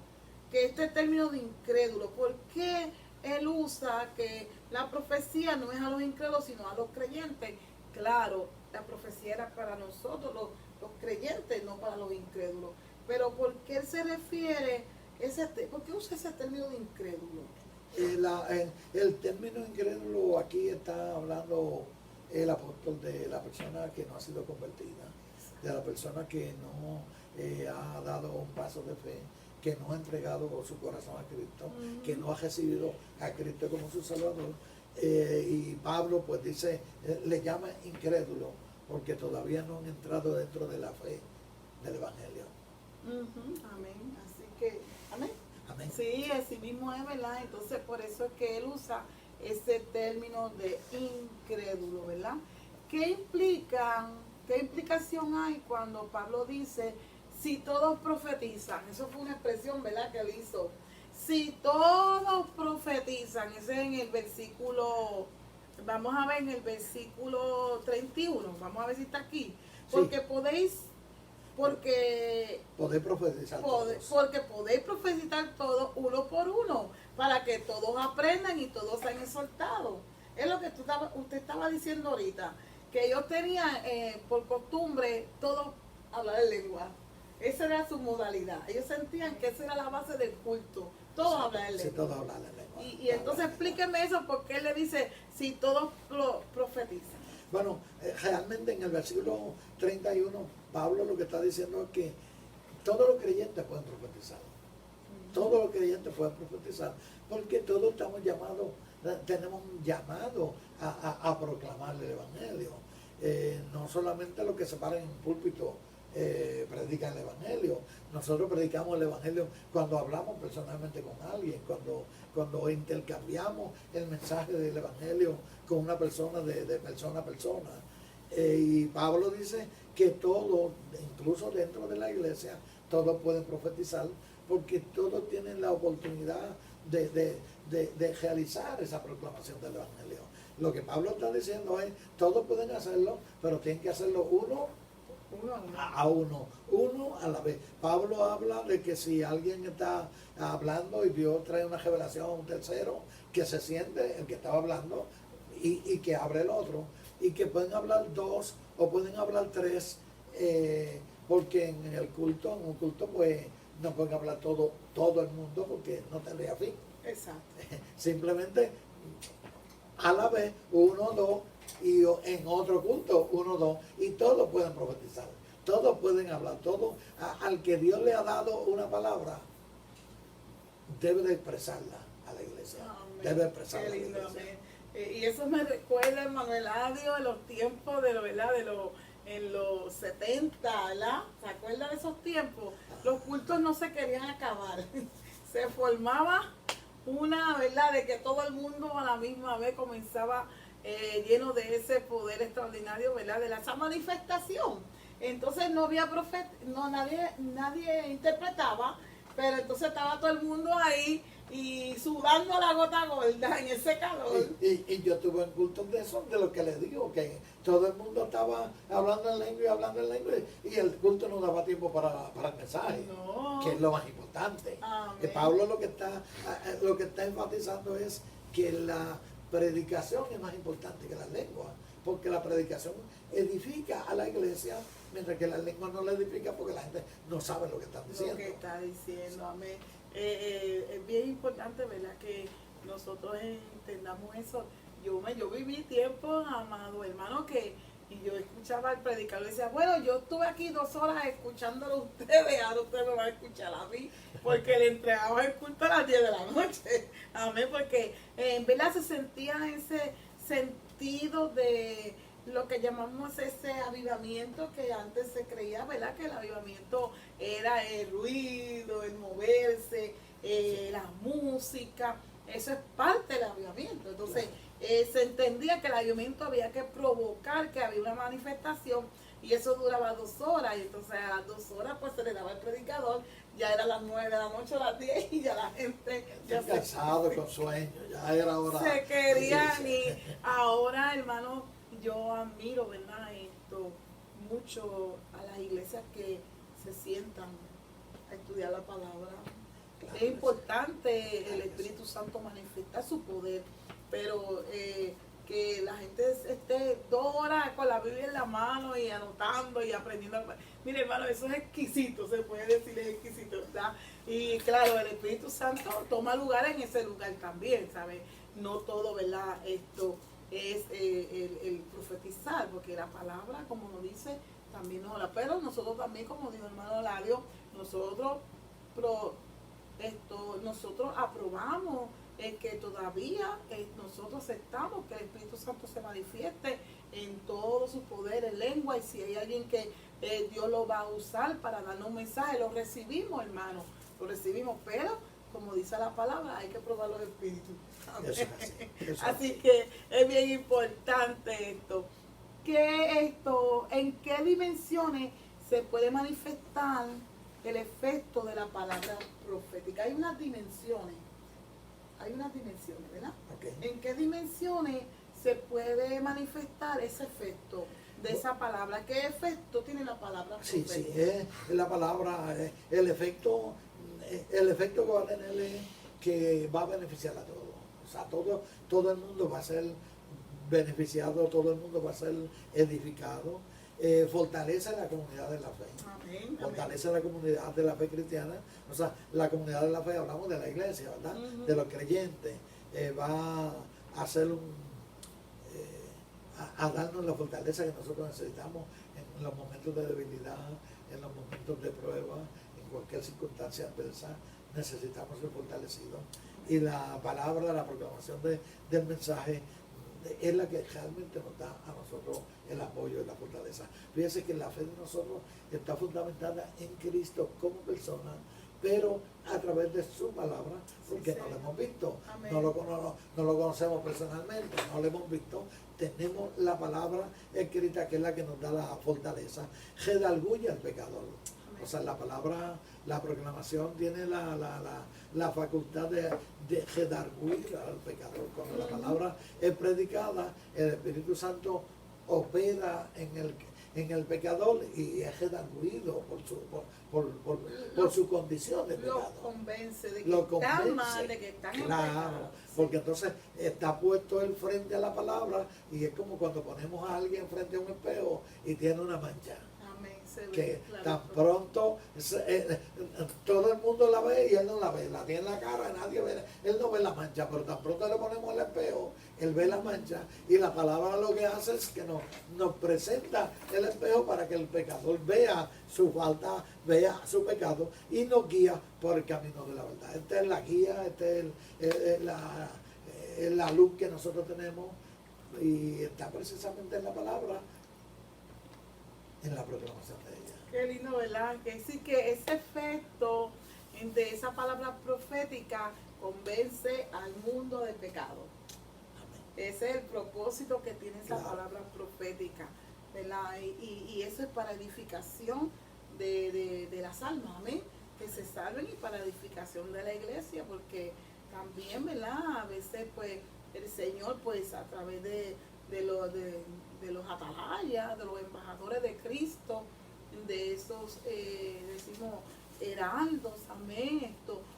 que este término de incrédulo, ¿por qué él usa que la profecía no es a los incrédulos, sino a los creyentes? Claro, la profecía era para nosotros, los creyentes, no para los incrédulos. Pero ¿por qué él se refiere, por qué usa ese término de incrédulo? El término incrédulo aquí está hablando el apóstol de la persona que no ha sido convertida, de la persona que no ha dado un paso de fe, que no ha entregado su corazón a Cristo, que no ha recibido a Cristo como su Salvador. Y Pablo pues dice, le llama incrédulo, porque todavía no han entrado dentro de la fe del Evangelio. Amén. Así que, amén. Amén. Sí, así mismo es, ¿verdad? Entonces por eso es que él usa ese término de incrédulo, ¿verdad? ¿Qué implicación hay cuando Pablo dice, si todos profetizan? Eso fue una expresión, ¿verdad?, que él hizo. Si todos profetizan, ese es en el versículo, vamos a ver en el versículo 31, vamos a ver si está aquí. Porque sí. Podéis profetizar porque podéis profetizar todos uno por uno, para que todos aprendan y todos sean exhortados. Es lo que usted estaba diciendo ahorita, que ellos tenían por costumbre todos hablar en lengua. Esa era su modalidad. Ellos sentían que esa era la base del culto. Todos hablan en lengua. Sí, todos hablan en lengua. Y entonces explíqueme eso, porque él le dice, si todos profetizan. Bueno, realmente en el versículo 31, Pablo lo que está diciendo es que todos los creyentes pueden profetizar. Todos los creyentes pueden profetizar, porque todos estamos llamados, tenemos un llamado a proclamar el Evangelio. No solamente los que se paran en un púlpito predican el Evangelio. Nosotros predicamos el Evangelio cuando hablamos personalmente con alguien, cuando intercambiamos el mensaje del Evangelio con una persona de persona a persona. Y Pablo dice que todos, incluso dentro de la iglesia, todos pueden profetizar, porque todos tienen la oportunidad de realizar esa proclamación del Evangelio. Lo que Pablo está diciendo es, todos pueden hacerlo, pero tienen que hacerlo uno a la vez. Pablo habla de que si alguien está hablando y Dios trae una revelación a un tercero, que se siente el que estaba hablando y que abre el otro, y que pueden hablar dos o pueden hablar tres, porque en un culto pues no pueden hablar todo el mundo, porque no tendría fin. Exacto. Simplemente a la vez, uno, dos, y en otro culto, uno, dos, y todos pueden profetizar, todos pueden hablar, todos, al que Dios le ha dado una palabra, debe de expresarla a la iglesia. Amén. Debe expresarla. Qué lindo, y eso me recuerda, hermano Eladio, de los tiempos en los 70, ¿verdad? ¿Se acuerdan de esos tiempos? Los cultos no se querían acabar. Se formaba una, ¿verdad?, de que todo el mundo a la misma vez comenzaba lleno de ese poder extraordinario, ¿verdad?, de esa manifestación. Entonces no había profeta, nadie interpretaba, pero entonces estaba todo el mundo ahí y sudando la gota gorda en ese calor. Y yo tuve en cultos de eso, de lo que les digo, que todo el mundo estaba hablando en lengua y el culto no daba tiempo para el mensaje, que es lo más importante. Pablo lo que está enfatizando es que la predicación es más importante que la lengua, porque la predicación edifica a la iglesia, mientras que la lengua no la edifica porque la gente no sabe lo que están diciendo. Lo que está diciendo, amén. Es bien importante, ¿verdad?, que nosotros entendamos eso. Yo viví tiempo, amado hermano, y yo escuchaba al predicador y decía, bueno, yo estuve aquí 2 horas escuchándolo a ustedes, ahora usted me va a escuchar a mí, porque le entregaba el culto a las 10 de la noche. Amén, porque en verdad se sentía ese sentido de lo que llamamos ese avivamiento que antes se creía, ¿verdad?, que el avivamiento era el ruido, el moverse, la música. Eso es parte del avivamiento. Entonces, se entendía que el avivamiento había que provocar que había una manifestación, y eso duraba 2 horas, y entonces a las 2 horas pues se le daba al predicador, ya era las 9 de la noche, a las 10, y ya la gente ya cansado, con sueño, ya era hora. Se querían, y ahora, hermano, yo admiro, ¿verdad?, mucho a las iglesias que se sientan a estudiar la palabra. Claro, es importante el Espíritu Santo manifestar su poder, pero que la gente esté 2 horas con la Biblia en la mano y anotando y aprendiendo. Mire, hermano, eso es exquisito, se puede decir, es exquisito, ¿verdad? Y claro, el Espíritu Santo toma lugar en ese lugar también, ¿sabes? No todo, ¿verdad?, esto es el profetizar, porque la palabra, como nos dice, también nos habla. Pero nosotros también, como dijo el hermano Ladio, nosotros aprobamos que todavía nosotros aceptamos que el Espíritu Santo se manifieste en todo su poder, en lengua, y si hay alguien que Dios lo va a usar para darnos un mensaje, lo recibimos, hermano, lo recibimos, pero como dice la palabra, hay que probar los espíritus. Eso es así. Así que es bien importante esto. ¿En qué dimensiones se puede manifestar el efecto de la palabra profética? Hay unas dimensiones, ¿verdad? Okay. ¿En qué dimensiones se puede manifestar ese efecto de esa palabra? ¿Qué efecto tiene la palabra profética? Sí, es la palabra, el efecto que va a tener es que va a beneficiar a todos. O sea, todo el mundo va a ser beneficiado, todo el mundo va a ser edificado. Fortalece la comunidad de la fe. Amén, Fortalece la comunidad de la fe cristiana. O sea, la comunidad de la fe, hablamos de la iglesia, ¿verdad? De los creyentes. Va a hacer a darnos la fortaleza que nosotros necesitamos en los momentos de debilidad, en los momentos de prueba, en cualquier circunstancia adversa. Necesitamos ser fortalecidos. Y la palabra, la proclamación del mensaje es la que realmente nos da a nosotros el apoyo y la fortaleza. Fíjense que la fe de nosotros está fundamentada en Cristo como persona, pero a través de su palabra, porque no lo hemos visto, no lo conocemos personalmente, no lo hemos visto. Tenemos la palabra escrita, que es la que nos da la fortaleza, redarguye al pecador. O sea, la palabra, la proclamación tiene la facultad de redarguir al pecador. Cuando la palabra es predicada, el Espíritu Santo opera en el pecador y es redarguido por su condición de pecado. Lo convence de que está mal, de que está en pecado. Porque entonces está puesto él frente a la palabra, y es como cuando ponemos a alguien frente a un espejo y tiene una mancha. Que tan pronto todo el mundo la ve y él no la ve, la tiene en la cara, nadie ve, él no ve la mancha, pero tan pronto le ponemos el espejo, él ve la mancha, y la palabra lo que hace es que nos presenta el espejo para que el pecador vea su falta, vea su pecado y nos guía por el camino de la verdad. Esta es la guía, esta es la luz que nosotros tenemos, y está precisamente en la palabra, en la proclamación de ella. Qué lindo, ¿verdad? Que sí, que ese efecto de esa palabra profética convence al mundo del pecado. Amén. Ese es el propósito que tiene esa Claro. palabra profética, ¿verdad? Y eso es para edificación de las almas, amén, que se salven, y para edificación de la iglesia, porque también, ¿verdad? A veces pues el Señor pues a través de los atalayas, de los embajadores de Cristo, de esos, decimos, heraldos, amén,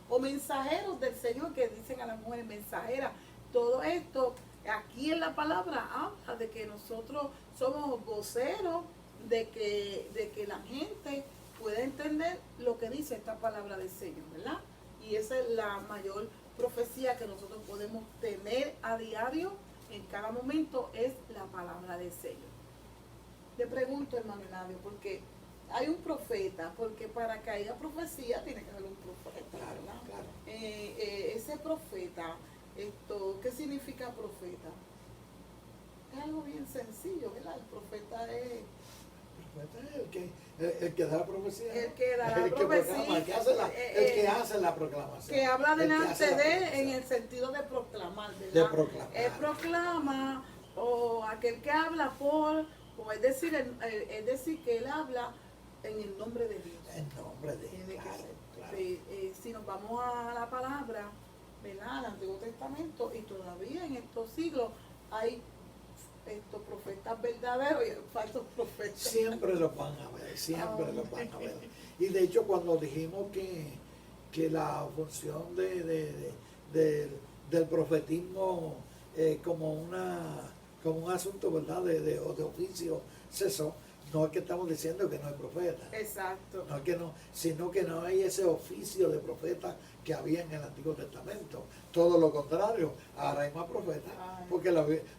o mensajeros del Señor, que dicen a las mujeres mensajeras, todo esto aquí en la palabra habla de que nosotros somos voceros de que la gente pueda entender lo que dice esta palabra del Señor, ¿verdad? Y esa es la mayor profecía que nosotros podemos tener a diario, en cada momento, es la palabra del Señor. Le pregunto, hermano Eladio, porque hay un profeta, porque para que haya profecía tiene que haber un profeta, ¿verdad? Claro. Ese profeta, ¿qué significa profeta? Es algo bien sencillo, ¿verdad? El profeta es el que da la profecía. el que da la el que profecía, proclama, el que hace la proclamación. que habla El que delante hace la de, profecía. en el sentido de proclamar, ¿verdad? De proclamar. Él proclama, o aquel que habla o es decir que él habla en el nombre de Dios. En nombre de Tiene que claro, ser. claro. Si nos vamos a la palabra, ¿verdad? Al Antiguo Testamento, y todavía en estos siglos hay estos profetas verdaderos y falsos profetas. Siempre los van a ver, siempre los van a ver. Y de hecho cuando dijimos que la función del profetismo como un asunto, ¿verdad?, de oficio cesó, no es que estamos diciendo que no hay profeta. Exacto. No es que no, sino que no hay ese oficio de profeta que había en el Antiguo Testamento. Todo lo contrario, ahora hay más profetas,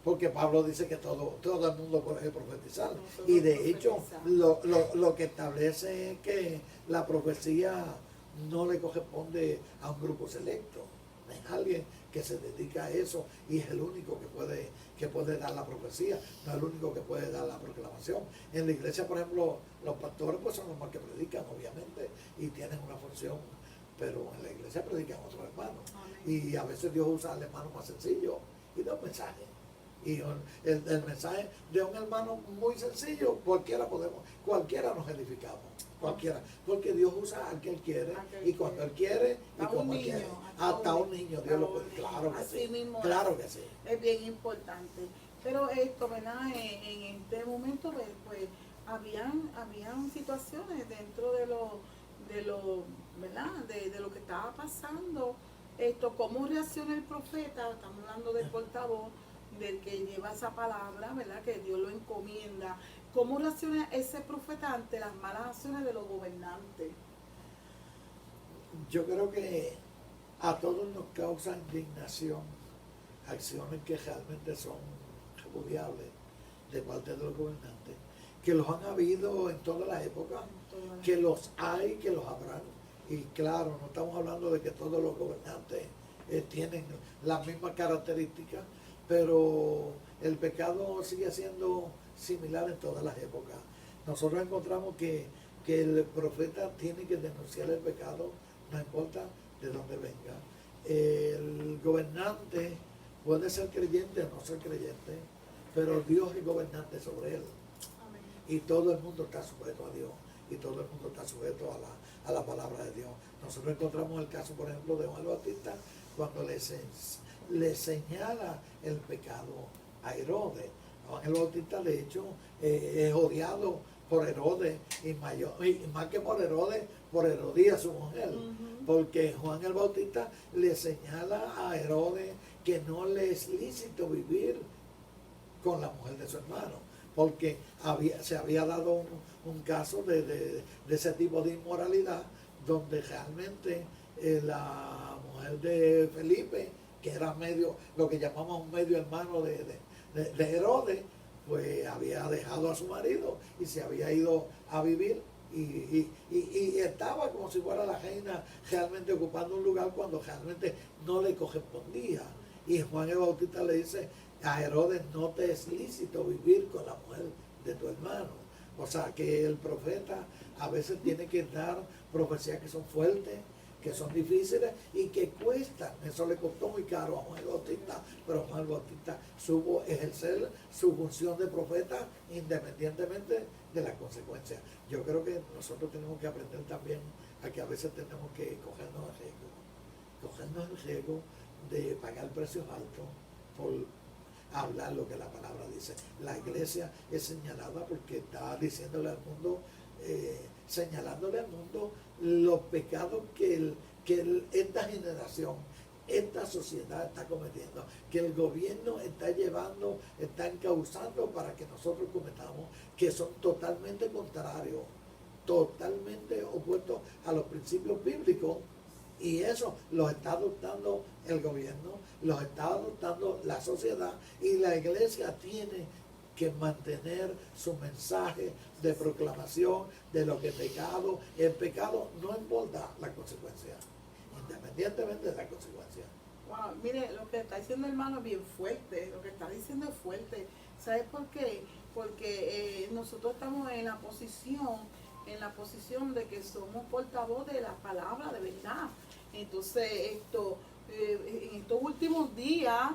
porque Pablo dice que todo el mundo puede profetizar. Y de hecho, lo que establece es que la profecía no le corresponde a un grupo selecto. Es alguien que se dedica a eso y es el único que puede dar la profecía, no es el único que puede dar la proclamación. En la iglesia, por ejemplo, los pastores pues son los más que predican, obviamente, y tienen una función, pero en la iglesia predican otros hermanos. Y a veces Dios usa al hermano más sencillo y da un mensaje. Y el mensaje de un hermano muy sencillo, cualquiera nos edificamos. Cualquiera, porque Dios usa al que Él quiere, y cuando Él quiere, y como Él quiere. Hasta un niño, Dios lo puede. Claro que sí. Claro que sí. Es bien importante. Pero esto, ¿verdad? En este momento, pues, habían situaciones dentro de lo, ¿verdad? De lo que estaba pasando. Cómo reacciona el profeta, estamos hablando del portavoz, del que lleva esa palabra, ¿verdad? Que Dios lo encomienda. ¿Cómo reacciona ese profeta ante las malas acciones de los gobernantes? Yo creo que a todos nos causa indignación acciones que realmente son repudiables de parte de los gobernantes, que los han habido en toda la época, que los hay, que los habrán. Y claro, no estamos hablando de que todos los gobernantes tienen las mismas características, pero el pecado sigue siendo similar en todas las épocas. Nosotros encontramos que el profeta tiene que denunciar el pecado, no importa de dónde venga. El gobernante puede ser creyente o no ser creyente, pero Dios es gobernante sobre él. Amén. Y todo el mundo está sujeto a Dios, y todo el mundo está sujeto a la palabra de Dios. Nosotros encontramos el caso, por ejemplo, de Juan el Bautista, cuando le señala el pecado a Herodes. Juan el Bautista, de hecho, es odiado por Herodes, y más que por Herodes, por Herodías, su mujer. Porque Juan el Bautista le señala a Herodes que no le es lícito vivir con la mujer de su hermano, porque se había dado un caso de ese tipo de inmoralidad, donde realmente la mujer de Felipe, que era lo que llamamos un medio hermano de Herodes, pues había dejado a su marido y se había ido a vivir y estaba como si fuera la reina realmente ocupando un lugar cuando realmente no le correspondía. Y Juan el Bautista le dice a Herodes: no te es lícito vivir con la mujer de tu hermano. O sea que el profeta a veces tiene que dar profecías que son fuertes, que son difíciles y que cuestan. Eso le costó muy caro a Juan el Bautista, pero Juan el Bautista supo ejercer su función de profeta independientemente de las consecuencias. Yo creo que nosotros tenemos que aprender también a que a veces tenemos que cogernos el riesgo de pagar precios altos por hablar lo que la palabra dice. La iglesia es señalada porque está diciéndole al mundo, señalándole al mundo los pecados que esta generación esta sociedad está cometiendo, que el gobierno está llevando, está encauzando para que nosotros cometamos, que son totalmente contrarios, totalmente opuestos a los principios bíblicos. Y eso los está adoptando el gobierno, los está adoptando la sociedad, y la iglesia tiene que mantener su mensaje de proclamación de lo que es pecado. El pecado no importa la consecuencia, independientemente de la consecuencia. Wow, mire, lo que está diciendo el hermano es bien fuerte, lo que está diciendo es fuerte. ¿Sabes por qué? Porque nosotros estamos en la posición de que somos portavoz de la palabra de verdad. Entonces, en estos últimos días,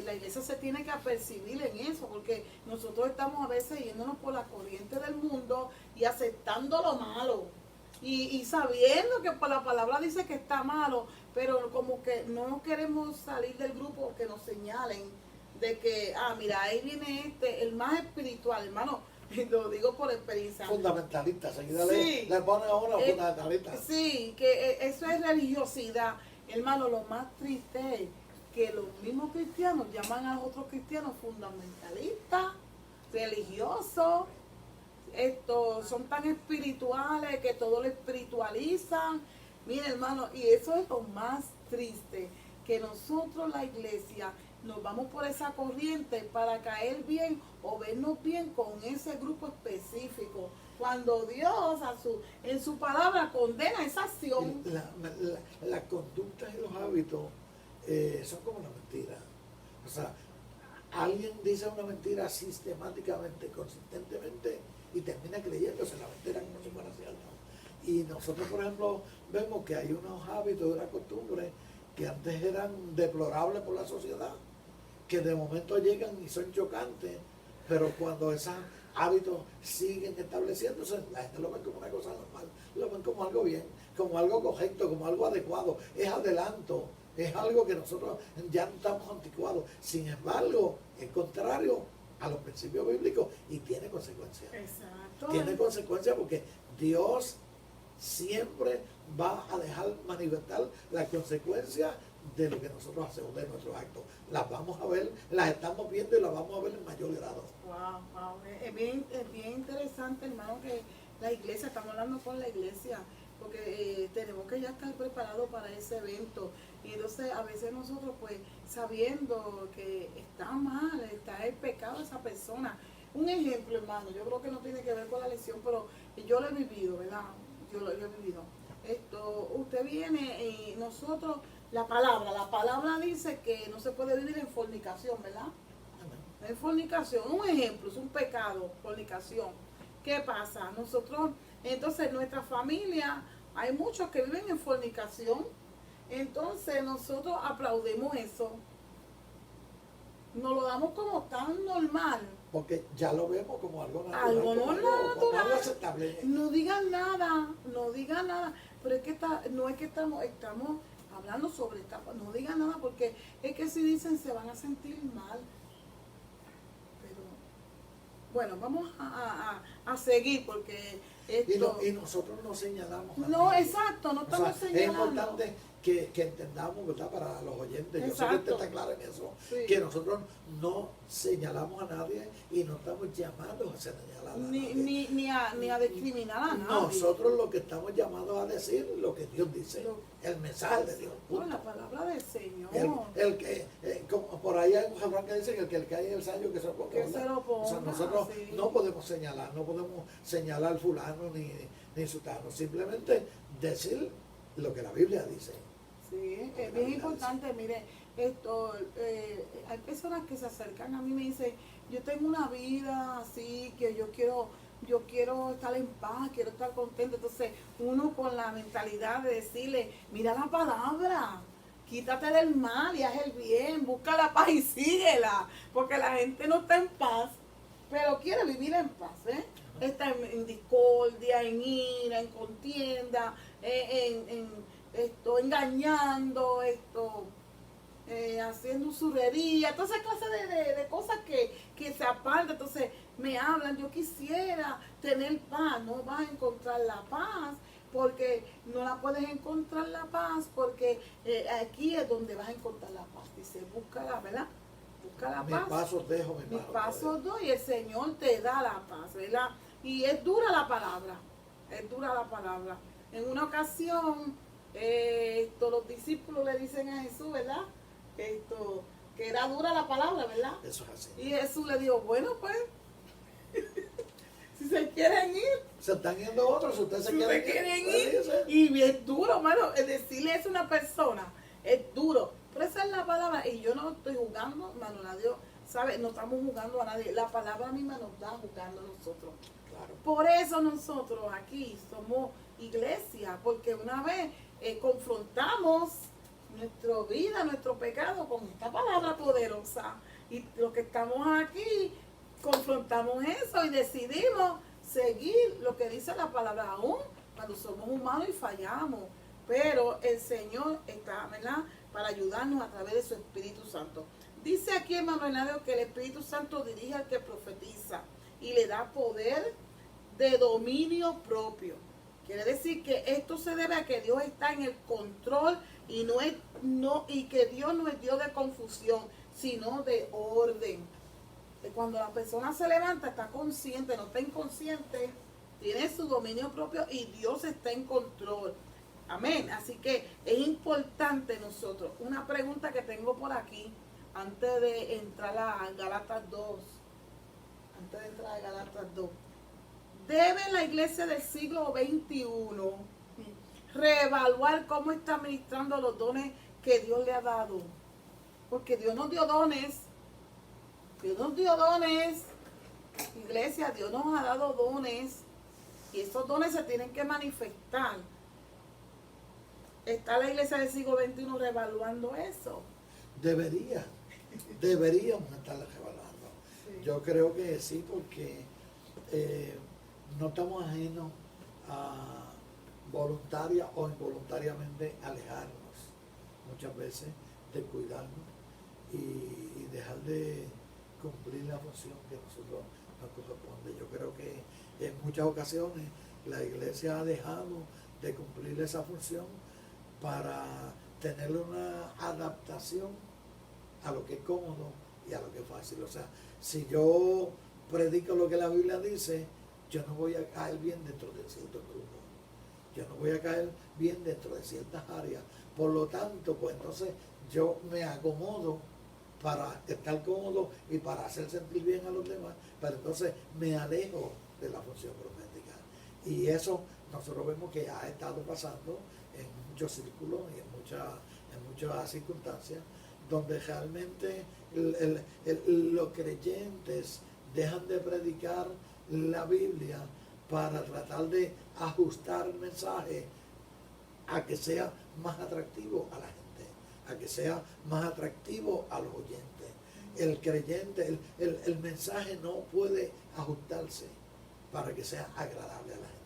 la iglesia se tiene que apercibir en eso, porque nosotros estamos a veces yéndonos por la corriente del mundo y aceptando lo malo. Y sabiendo que por la palabra dice que está malo, pero como que no queremos salir del grupo que nos señalen de que, mira, ahí viene el más espiritual, hermano. Lo digo por experiencia. Fundamentalista, seguida Sí. le ponen a uno fundamentalista. Sí, que eso es religiosidad. Hermano, lo más triste es que los mismos cristianos llaman a los otros cristianos fundamentalistas, religiosos, son tan espirituales que todo lo espiritualizan. Mire, hermano, y eso es lo más triste, que nosotros, la iglesia, nos vamos por esa corriente para caer bien o vernos bien con ese grupo específico, cuando Dios en su palabra condena esa acción. La conducta y los hábitos son como una mentira. O sea, alguien dice una mentira sistemáticamente, consistentemente, y termina creyéndose la mentira como si fuera cierta. Y nosotros, por ejemplo, vemos que hay unos hábitos y unas costumbres que antes eran deplorables por la sociedad, que de momento llegan y son chocantes, pero cuando esos hábitos siguen estableciéndose, la gente lo ve como una cosa normal, lo ven como algo bien, como algo correcto, como algo adecuado, es adelanto, es algo que nosotros ya no estamos anticuados. Sin embargo, es contrario a los principios bíblicos y tiene consecuencias. Exacto. Tiene consecuencias porque Dios siempre va a dejar manifestar las consecuencias de lo que nosotros hacemos, de nuestros actos. Las vamos a ver, las estamos viendo y las vamos a ver en mayor grado. Wow. Es bien interesante, hermano, que la iglesia, estamos hablando con la iglesia, porque tenemos que ya estar preparados para ese evento. Y entonces a veces nosotros, pues, sabiendo que está mal, está el pecado de esa persona. Un ejemplo, hermano, yo creo que no tiene que ver con la lección, pero yo lo he vivido, ¿verdad? Yo lo he vivido. Usted viene y nosotros, la palabra dice que no se puede vivir en fornicación, ¿verdad? En fornicación, un ejemplo, es un pecado, fornicación. ¿Qué pasa? Nosotros, entonces, nuestra familia, hay muchos que viven en fornicación, entonces nosotros aplaudimos eso. Nos lo damos como tan normal. Porque ya lo vemos como algo natural. Algo no como natural. algo aceptable. No digan nada. Pero es que no es que estamos hablando sobre esta, no digan nada, porque es que si dicen se van a sentir mal. Pero bueno, vamos a seguir, porque esto... Y nosotros no señalamos a No, nadie. exacto, no estamos Es señalando. importante que entendamos, ¿verdad? Para los oyentes, yo sé que Exacto. usted está claro en eso, Sí. que nosotros no señalamos a nadie y no estamos llamados a señalar a nadie. Ni a discriminar a nadie. Nosotros lo que estamos llamados a decir lo que Dios dice, el mensaje de Dios. Con punto. la palabra del Señor. El que, como por ahí hay un refrán que dice que el que cae en el sayo que se lo ponga. Que ¿verdad? se lo ponga, O sea, nosotros sí. no podemos señalar fulano ni sultano, simplemente decir lo que la Biblia dice. Sí, es bien importante. Mire, hay personas que se acercan a mí y me dicen, yo tengo una vida así, que yo quiero estar en paz, quiero estar contento. Entonces, uno con la mentalidad de decirle, mira la palabra, quítate del mal y haz el bien, busca la paz y síguela, porque la gente no está en paz, pero quiere vivir en paz, ¿eh? Está en discordia, en ira, en contienda, engañando, haciendo usurería, toda esa clase de cosas que se apartan. Entonces me hablan, yo quisiera tener paz. No vas a encontrar la paz porque no la puedes encontrar la paz, porque aquí es donde vas a encontrar la paz. Dice, búscala, ¿verdad? Busca la Mis paz. pasos dejo, Mis pasos doy y el Señor te da la paz, ¿verdad? Y es dura la palabra, es dura la palabra. En una ocasión, los discípulos le dicen a Jesús, ¿verdad? Que era dura la palabra, ¿verdad? Eso es así. Y Jesús le dijo, bueno, pues, si se quieren ir, Se están yendo otros, si ustedes se si quieren, se quieren pues, ir. dice. Y es duro, hermano, el decirle eso a una persona, es duro. Pero esa es la palabra, y yo no estoy jugando, hermano, nadie, ¿sabe? No estamos jugando a nadie. La palabra misma nos da jugando a nosotros. Claro. Por eso nosotros aquí somos iglesia, porque una vez confrontamos nuestra vida, nuestro pecado con esta palabra poderosa. Y los que estamos aquí confrontamos eso y decidimos seguir lo que dice la palabra, aún cuando somos humanos y fallamos. Pero el Señor está, ¿verdad?, para ayudarnos a través de su Espíritu Santo. Dice aquí en Manuel que el Espíritu Santo dirige al que profetiza y le da poder de dominio propio. Quiere decir que esto se debe a que Dios está en el control y y que Dios no es Dios de confusión, sino de orden. Cuando la persona se levanta, está consciente, no está inconsciente, tiene su dominio propio y Dios está en control. Amén. Así que es importante nosotros. Una pregunta que tengo por aquí, antes de entrar a Gálatas 2. Antes de entrar a Gálatas 2. ¿Debe la iglesia del siglo XXI reevaluar cómo está administrando los dones que Dios le ha dado? Porque Dios nos dio dones. Dios nos dio dones. Iglesia, Dios nos ha dado dones. Y esos dones se tienen que manifestar. ¿Está la iglesia del siglo XXI reevaluando eso? Deberíamos estarla reevaluando. Sí. Yo creo que sí, porque no estamos ajenos a voluntaria o involuntariamente alejarnos muchas veces de cuidarnos y dejar de cumplir la función que a nosotros nos corresponde. Yo creo que en muchas ocasiones la iglesia ha dejado de cumplir esa función para tener una adaptación a lo que es cómodo y a lo que es fácil. O sea, si yo predico lo que la Biblia dice, yo no voy a caer bien dentro de ciertos grupos. Yo no voy a caer bien dentro de ciertas áreas. Por lo tanto, pues entonces yo me acomodo para estar cómodo y para hacer sentir bien a los demás, pero entonces me alejo de la función profética. Y eso nosotros vemos que ha estado pasando en muchos círculos y en muchas circunstancias, donde realmente los creyentes dejan de predicar la Biblia para tratar de ajustar el mensaje a que sea más atractivo a la gente, a que sea más atractivo a los oyentes. El creyente, el mensaje no puede ajustarse para que sea agradable a la gente.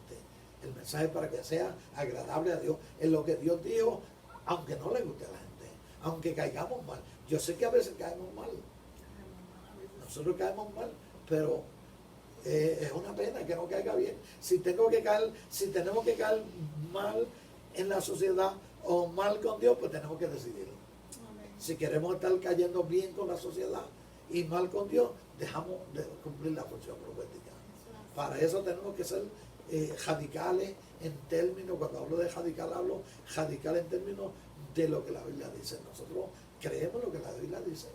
El mensaje para que sea agradable a Dios es lo que Dios dijo, aunque no le guste a la gente, aunque caigamos mal. Yo sé que a veces caemos mal, nosotros caemos mal, pero es una pena que no caiga bien. Si tenemos que caer mal en la sociedad o mal con Dios, pues tenemos que decidirlo. Si queremos estar cayendo bien con la sociedad y mal con Dios, dejamos de cumplir la función profética. Para eso tenemos que ser radicales en términos, cuando hablo de hablo radical en términos de lo que la Biblia dice. Nosotros creemos lo que la Biblia dice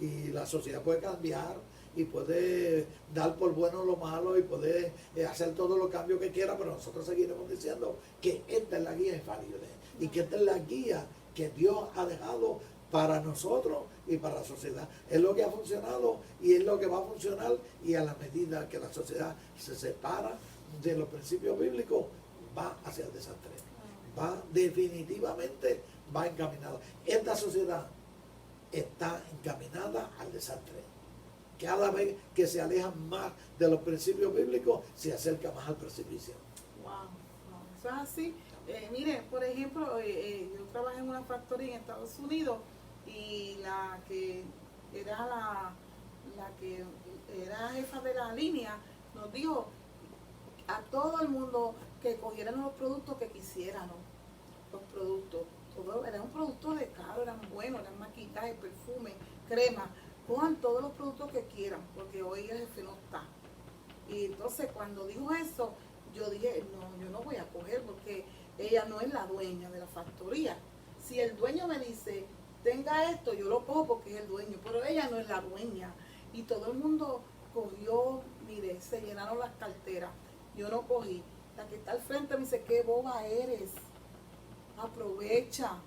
y la sociedad puede cambiar y puede dar por bueno lo malo y puede hacer todos los cambios que quiera, pero nosotros seguiremos diciendo que esta es la guía infalible y que esta es la guía que Dios ha dejado para nosotros y para la sociedad. Es lo que ha funcionado y es lo que va a funcionar, y a la medida que la sociedad se separa de los principios bíblicos, va hacia el desastre. Definitivamente va encaminada. Esta sociedad está encaminada al desastre. Cada vez que se alejan más de los principios bíblicos, se acerca más al precipicio. Wow, eso es así. Mire, por ejemplo, yo trabajé en una factoría en Estados Unidos y la que era jefa de la línea nos dijo a todo el mundo que cogieran los productos que quisieran, ¿no? Los productos, todo, eran un producto de caro, eran buenos, eran maquillaje, perfume, crema, cojan todos los productos que quieran, porque hoy el jefe no está. Y entonces cuando dijo eso, yo dije, no, yo no voy a coger porque ella no es la dueña de la factoría. Si el dueño me dice, tenga esto, yo lo cojo porque es el dueño, pero ella no es la dueña. Y todo el mundo cogió, mire, se llenaron las carteras. Yo no cogí. La que está al frente me dice, qué boba eres. Aprovecha.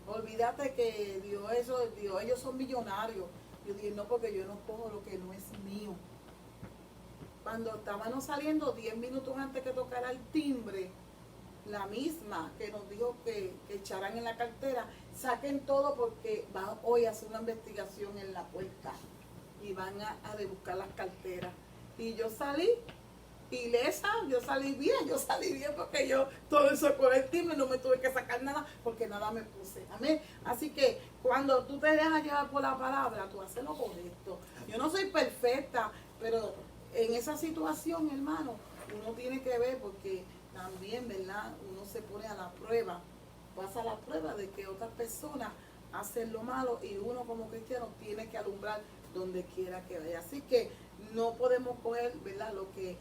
Olvídate que Dios, ellos son millonarios. Yo dije, no, porque yo no cojo lo que no es mío. Cuando estábamos saliendo 10 minutos antes que tocara el timbre, la misma que nos dijo que echaran en la cartera, saquen todo porque van hoy a hacer una investigación en la puerta y van a buscar las carteras. Y yo salí ilesa, yo salí bien porque yo todo eso con el timbre no me tuve que sacar nada porque nada me puse. Amén. Así que cuando tú te dejas llevar por la palabra, tú haces lo correcto. Yo no soy perfecta, pero en esa situación, hermano, uno tiene que ver porque también, ¿verdad? Uno se pone a la prueba, pasa la prueba de que otras personas hacen lo malo y uno como cristiano tiene que alumbrar donde quiera que vaya. Así que no podemos coger, ¿verdad? Lo que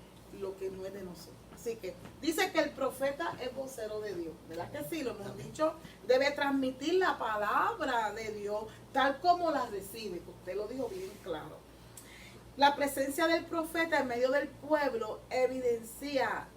no es de nosotros. Así que dice que el profeta es vocero de Dios, ¿verdad que sí? Lo hemos dicho, debe transmitir la palabra de Dios tal como la recibe, que usted lo dijo bien claro. La presencia del profeta en medio del pueblo evidencia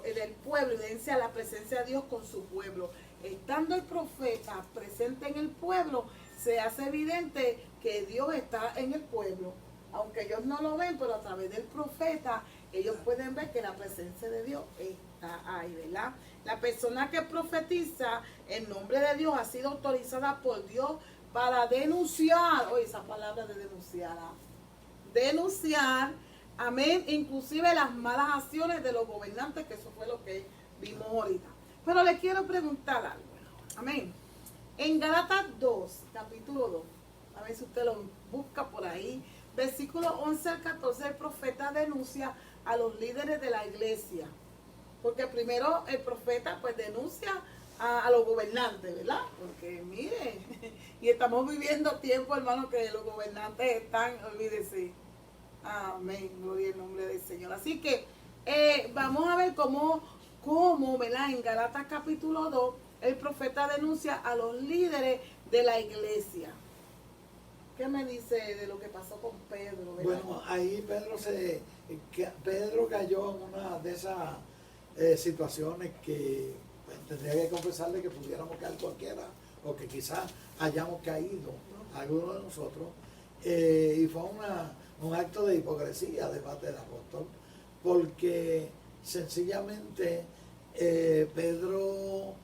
evidencia la presencia de Dios con su pueblo. Estando el profeta presente en el pueblo, se hace evidente que Dios está en el pueblo. Aunque ellos no lo ven, pero a través del profeta, ellos pueden ver que la presencia de Dios está ahí, ¿verdad? La persona que profetiza en nombre de Dios ha sido autorizada por Dios para denunciar, oye, esa palabra de denunciar, amén, inclusive las malas acciones de los gobernantes, que eso fue lo que vimos ahorita. Pero le quiero preguntar algo, amén. En Gálatas 2, capítulo 2, a ver si usted lo busca por ahí, versículo 11 al 14, el profeta denuncia a los líderes de la iglesia. Porque primero el profeta pues denuncia a los gobernantes, ¿verdad? Porque mire, y estamos viviendo tiempo, hermano, que los gobernantes están, olvídese. Amén, gloria al nombre del Señor. Así que vamos a ver cómo, ¿verdad? En Gálatas capítulo 2, el profeta denuncia a los líderes de la iglesia. ¿Qué me dice de lo que pasó con Pedro, ¿verdad? Bueno, ahí Pedro cayó en una de esas situaciones que pues, tendría que confesarle que pudiéramos caer cualquiera, o que quizás hayamos caído, algunos de nosotros, y fue un acto de hipocresía de parte del apóstol, porque sencillamente Pedro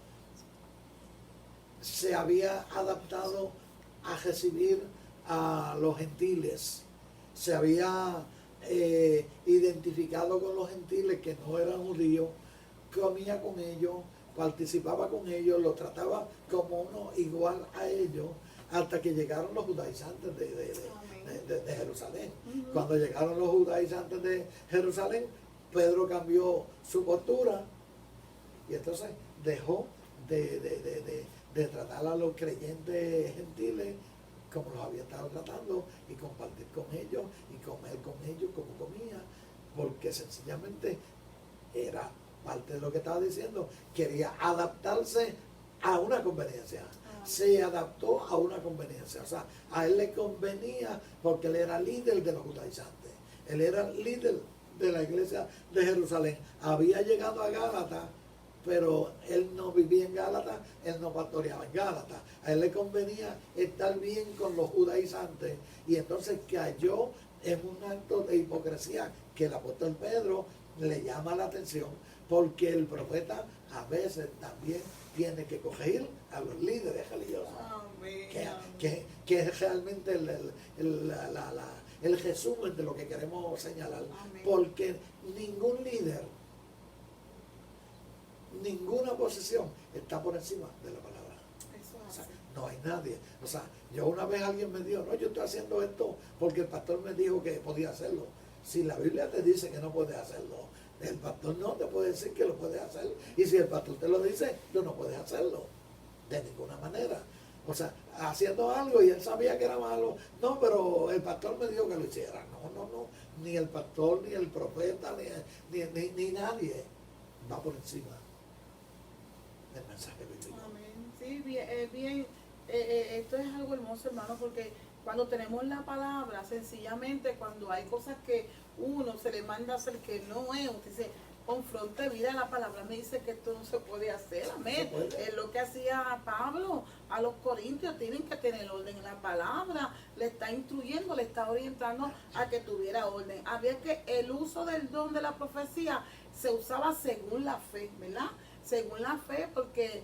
se había adaptado a recibir a los gentiles, se había identificado con los gentiles que no eran judíos, comía con ellos, participaba con ellos, los trataba como uno igual a ellos, hasta que llegaron los judaizantes de Jerusalén. Uh-huh. Cuando llegaron los judaizantes de Jerusalén, Pedro cambió su postura y entonces dejó de tratar a los creyentes gentiles como los había estado tratando y compartir con ellos y comer con ellos como comía, porque sencillamente era parte de lo que estaba diciendo, quería adaptarse a una conveniencia. Se adaptó a una conveniencia, o sea, a él le convenía porque él era líder de los judaizantes, él era líder de la iglesia de Jerusalén, había llegado a Gálatas, pero él no vivía en Gálatas, él no pastoreaba en Gálatas, a él le convenía estar bien con los judaizantes y entonces cayó en un acto de hipocresía que el apóstol Pedro le llama la atención, porque el profeta a veces también tiene que corregir a los líderes religiosos, que es realmente el resumen de lo que queremos señalar. Amén. Porque ningún líder, ninguna posición está por encima de la palabra. O sea, no hay nadie. O sea, yo una vez alguien me dijo, no, yo estoy haciendo esto porque el pastor me dijo que podía hacerlo. Si la Biblia te dice que no puedes hacerlo, el pastor no te puede decir que lo puedes hacer. Y si el pastor te lo dice, tú no puedes hacerlo. De ninguna manera. O sea, haciendo algo y él sabía que era malo. No, pero el pastor me dijo que lo hiciera. No. Ni el pastor, ni el profeta, ni nadie va por encima del mensaje bíblico. Amén. Sí, bien, esto es algo hermoso, hermano, porque cuando tenemos la palabra, sencillamente cuando hay cosas que uno se le manda a hacer que no es, usted dice, confronte vida, la palabra me dice que esto no se puede hacer, amén. Es lo que hacía Pablo a los corintios, tienen que tener orden en la palabra, le está instruyendo, le está orientando a que tuviera orden. Había que el uso del don de la profecía se usaba según la fe, ¿verdad? Según la fe, porque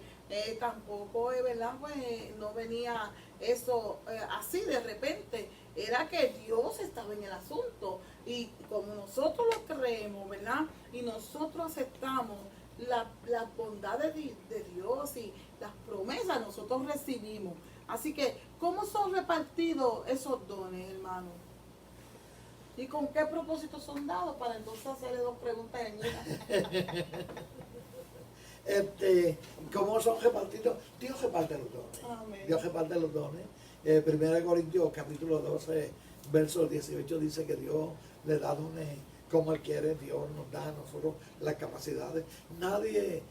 tampoco, ¿verdad? Pues no venía eso así de repente, era que Dios estaba en el asunto, y como nosotros lo creemos, ¿verdad? Y nosotros aceptamos la bondad de Dios y las promesas nosotros recibimos. Así que, ¿cómo son repartidos esos dones, hermano? ¿Y con qué propósito son dados? Para entonces hacerle dos preguntas en una. ¿Cómo son repartidos? Dios reparte los dones. Amén. Dios reparte los dones. 1 Corintios capítulo 12, verso 18 dice que Dios le da dones como Él quiere. Dios nos da a nosotros las capacidades. Nadie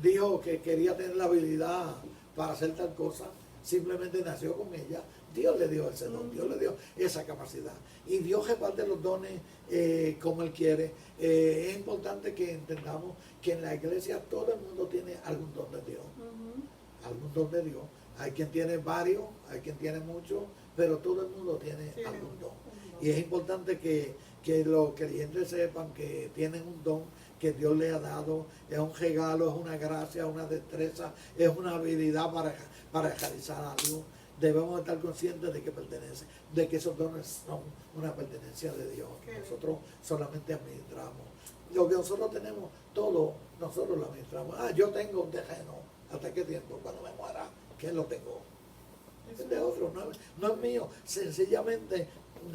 dijo que quería tener la habilidad para hacer tal cosa. Simplemente nació con ella. Dios le dio ese don, Dios le dio esa capacidad. Y Dios reparte los dones como Él quiere. Es importante que entendamos que en la iglesia todo el mundo tiene algún don de Dios. Algún don de Dios. Hay quien tiene varios, hay quien tiene muchos, pero todo el mundo tiene algún don. Y es importante que los creyentes sepan que tienen un don que Dios les ha dado. Es un regalo, es una gracia, una destreza, es una habilidad para realizar algo. Debemos estar conscientes de que pertenece, de que esos dones son una pertenencia de Dios. Nosotros solamente administramos. Lo que nosotros tenemos, todo nosotros lo administramos. Yo tengo un terreno. ¿Hasta qué tiempo? Cuando me muera, ¿quién lo tengo? Es de otro, no es mío. Sencillamente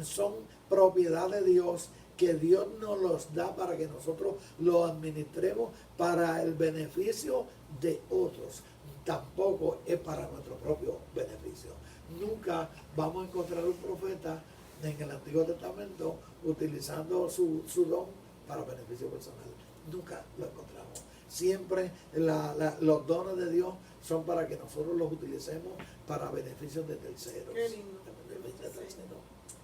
son propiedad de Dios, que Dios nos los da para que nosotros lo administremos para el beneficio de otros. Tampoco es para nuestro propio beneficio. Nunca vamos a encontrar un profeta en el Antiguo Testamento utilizando su don para beneficio personal. Nunca lo encontramos. Siempre los dones de Dios son para que nosotros los utilicemos para beneficios de terceros. Qué lindo.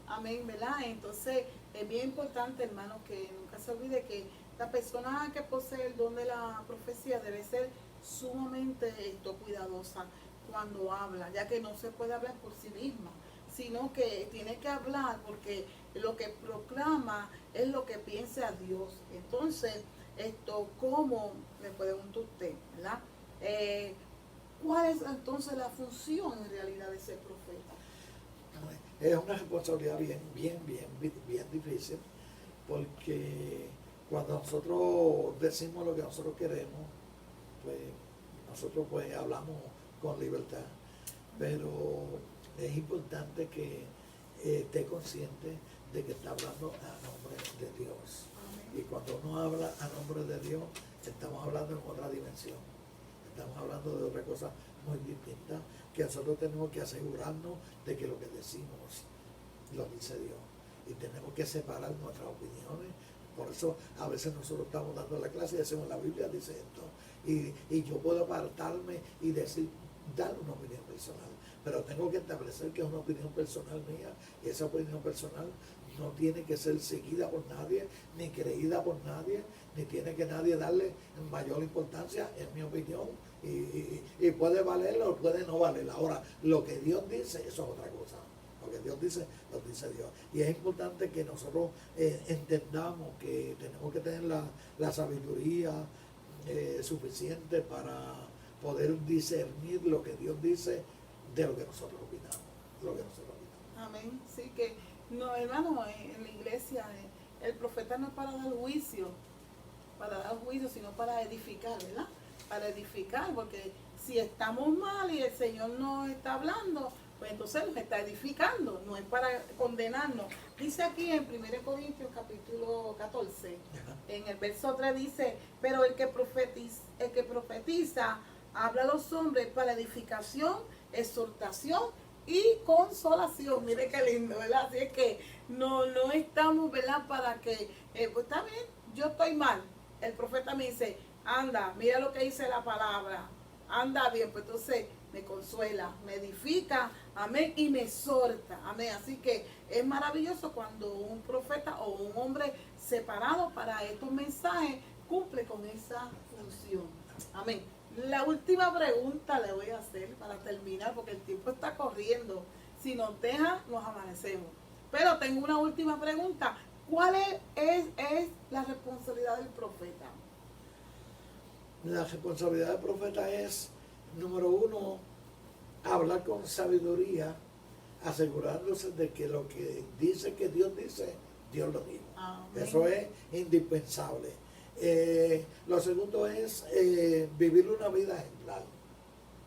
Amén, ¿verdad? Entonces es bien importante, hermano, que nunca se olvide que la persona que posee el don de la profecía debe ser sumamente cuidadosa cuando habla, ya que no se puede hablar por sí misma, sino que tiene que hablar porque lo que proclama es lo que piensa Dios. Entonces, ¿cómo me puede preguntar usted, verdad? ¿Cuál es entonces la función en realidad de ser profeta? Es una responsabilidad bien difícil, porque cuando nosotros decimos lo que nosotros queremos, pues nosotros pues hablamos con libertad, pero es importante que esté consciente de que está hablando a nombre de Dios. Amén. Y cuando uno habla a nombre de Dios, estamos hablando en otra dimensión, estamos hablando de otra cosa muy distinta, que nosotros tenemos que asegurarnos de que lo que decimos lo dice Dios, y tenemos que separar nuestras opiniones. Por eso a veces nosotros estamos dando la clase y decimos, la Biblia dice esto, y yo puedo apartarme y dar una opinión personal, pero tengo que establecer que es una opinión personal mía, y esa opinión personal no tiene que ser seguida por nadie, ni creída por nadie, ni tiene que nadie darle mayor importancia. Es mi opinión, y puede valerla o puede no valerla. Ahora, lo que Dios dice, eso es otra cosa. Lo que Dios dice, lo dice Dios. Y es importante que nosotros entendamos que tenemos que tener la sabiduría suficiente para poder discernir lo que Dios dice de lo que nosotros opinamos. Amén. Sí, que no, hermano, en la iglesia el profeta no es para dar juicio, sino para edificar, ¿verdad? Para edificar, porque si estamos mal y el Señor nos está hablando, pues entonces nos está edificando, no es para condenarnos. Dice aquí en 1 Corintios capítulo 14, en el verso 3 dice, pero el que profetiza habla a los hombres para edificación, exhortación y consolación. Mire qué lindo, ¿verdad? Así es que no estamos, ¿verdad? Para que, pues está bien, yo estoy mal. El profeta me dice, anda, mira lo que dice la palabra, anda bien, pues entonces me consuela, me edifica, amén, y me exhorta, amén. Así que es maravilloso cuando un profeta o un hombre separado para estos mensajes cumple con esa función, amén. La última pregunta le voy a hacer para terminar, porque el tiempo está corriendo. Si nos deja, nos amanecemos. Pero tengo una última pregunta. ¿Cuál es la responsabilidad del profeta? La responsabilidad del profeta es, número uno, hablar con sabiduría, asegurándose de que lo que dice que Dios dice, Dios lo dijo. Amén. Eso es indispensable. Lo segundo es vivir una vida ejemplar.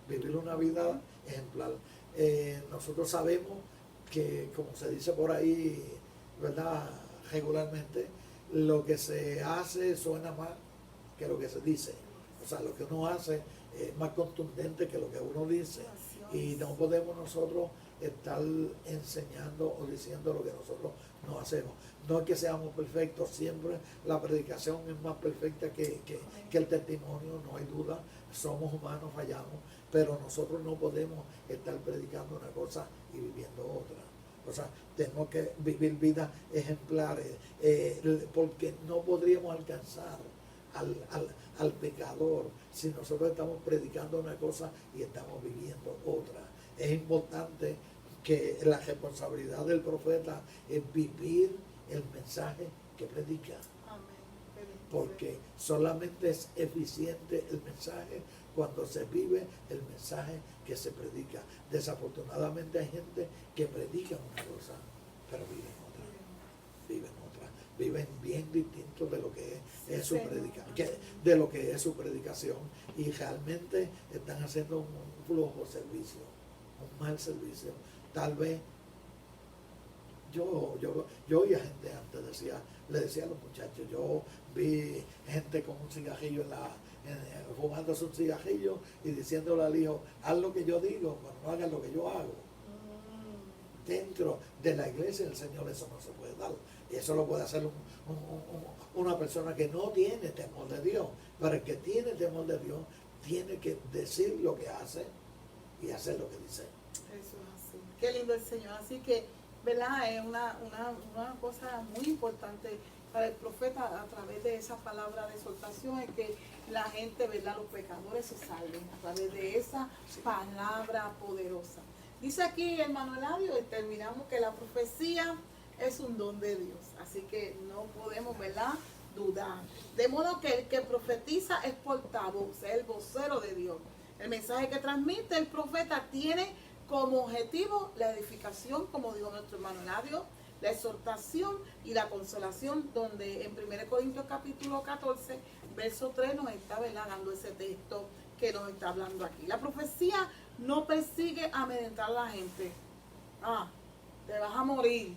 Vivir una vida ejemplar. Nosotros sabemos que, como se dice por ahí, ¿verdad? Regularmente, lo que se hace suena más que lo que se dice. O sea, lo que uno hace es más contundente que lo que uno dice. Y no podemos nosotros estar enseñando o diciendo lo que nosotros no hacemos. No es que seamos perfectos, siempre la predicación es más perfecta que el testimonio, no hay duda. Somos humanos, fallamos, pero nosotros no podemos estar predicando una cosa y viviendo otra. O sea, tenemos que vivir vidas ejemplares, porque no podríamos alcanzar al pecador si nosotros estamos predicando una cosa y estamos viviendo otra. Es importante que la responsabilidad del profeta es vivir el mensaje que predica. Porque solamente es eficiente el mensaje cuando se vive el mensaje que se predica. Desafortunadamente hay gente que predica una cosa, pero viven bien distinto de lo que es su de lo que es su predicación, y realmente están haciendo un flojo servicio, un mal servicio. Tal vez yo oía gente antes, le decía a los muchachos, yo vi gente con un cigarrillo fumándose un cigarrillo y diciéndole al hijo, haz lo que yo digo, pero no hagas lo que yo hago. Dentro de la iglesia del Señor eso no se puede dar. Y eso lo puede hacer una persona que no tiene temor de Dios. Pero el que tiene temor de Dios tiene que decir lo que hace y hacer lo que dice. Eso es así. Qué lindo el Señor. Así que, ¿verdad? Es una cosa muy importante para el profeta a través de esa palabra de exhortación, es que la gente, ¿verdad? Los pecadores se salven a través de esa palabra poderosa. Dice aquí hermano Eladio, y terminamos, que la profecía es un don de Dios. Así que no podemos, ¿verdad?, dudar. De modo que el que profetiza es portavoz, es el vocero de Dios. El mensaje que transmite el profeta tiene como objetivo la edificación, como dijo nuestro hermano Eladio, la exhortación y la consolación, donde en 1 Corintios capítulo 14, verso 3 nos está, ¿verdad?, dando ese texto que nos está hablando aquí. La profecía no persigue amedrentar a la gente. Te vas a morir,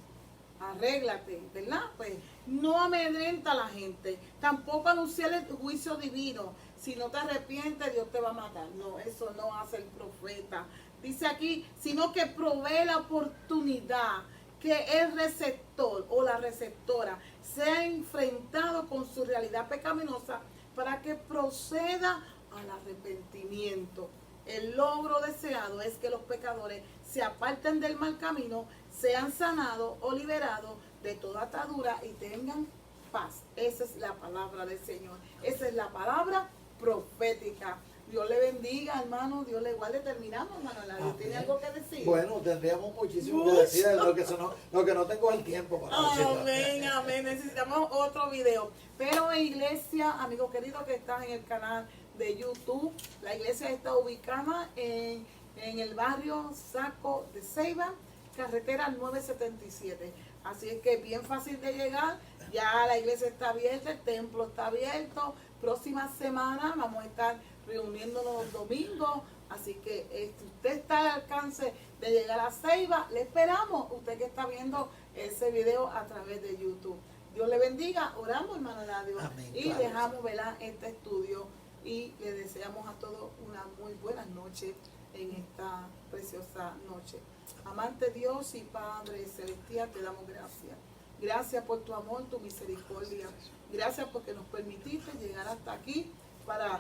arréglate, ¿verdad? Pues no amedrenta a la gente. Tampoco anunciar el juicio divino. Si no te arrepientes, Dios te va a matar. No, eso no hace el profeta. Dice aquí, sino que provee la oportunidad que el receptor o la receptora sea enfrentado con su realidad pecaminosa para que proceda al arrepentimiento. El logro deseado es que los pecadores se aparten del mal camino, sean sanados o liberados de toda atadura y tengan paz. Esa es la palabra del Señor. Esa es la palabra profética. Dios le bendiga, hermano. Dios le guarde. Terminamos, hermano Eladio. ¿Tiene algo que decir? Bueno, tendríamos muchísimo que decir, lo que no tengo el tiempo para decirlo. Amén, amén. Necesitamos otro video. Pero iglesia, amigo querido que estás en el canal de YouTube, la iglesia está ubicada en el barrio Saco de Ceiba, carretera 977. Así es que bien fácil de llegar. Ya la iglesia está abierta, el templo está abierto. Próxima semana vamos a estar reuniéndonos los domingos Así que si usted está al alcance de llegar a Ceiba, le esperamos. Usted que está viendo ese video a través de YouTube. Dios le bendiga. Oramos, hermano Eladio. Amén, Y claro. dejamos, ¿verdad?, este estudio. Y le deseamos a todos una muy buena noche en esta preciosa noche. Amante Dios y Padre Celestial, te damos gracias. Gracias por tu amor, tu misericordia. Gracias porque nos permitiste llegar hasta aquí para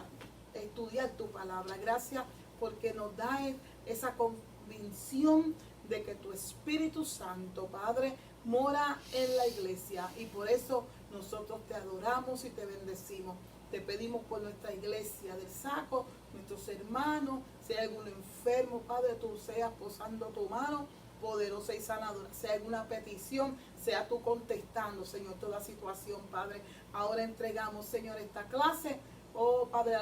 estudiar tu palabra. Gracias porque nos da esa convicción de que tu Espíritu Santo, Padre, mora en la iglesia. Y por eso nosotros te adoramos y te bendecimos. Te pedimos por nuestra iglesia del Saco, nuestros hermanos, si hay algún enfermo, Padre, tú seas posando tu mano poderosa y sanadora. Si hay alguna petición, sea tú contestando, Señor, toda situación, Padre. Ahora entregamos, Señor, esta clase, oh Padre,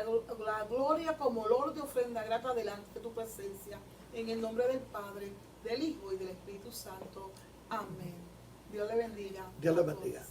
la gloria como olor de ofrenda grata delante de tu presencia. En el nombre del Padre, del Hijo y del Espíritu Santo. Amén. Dios le bendiga. Dios le a todos. bendiga.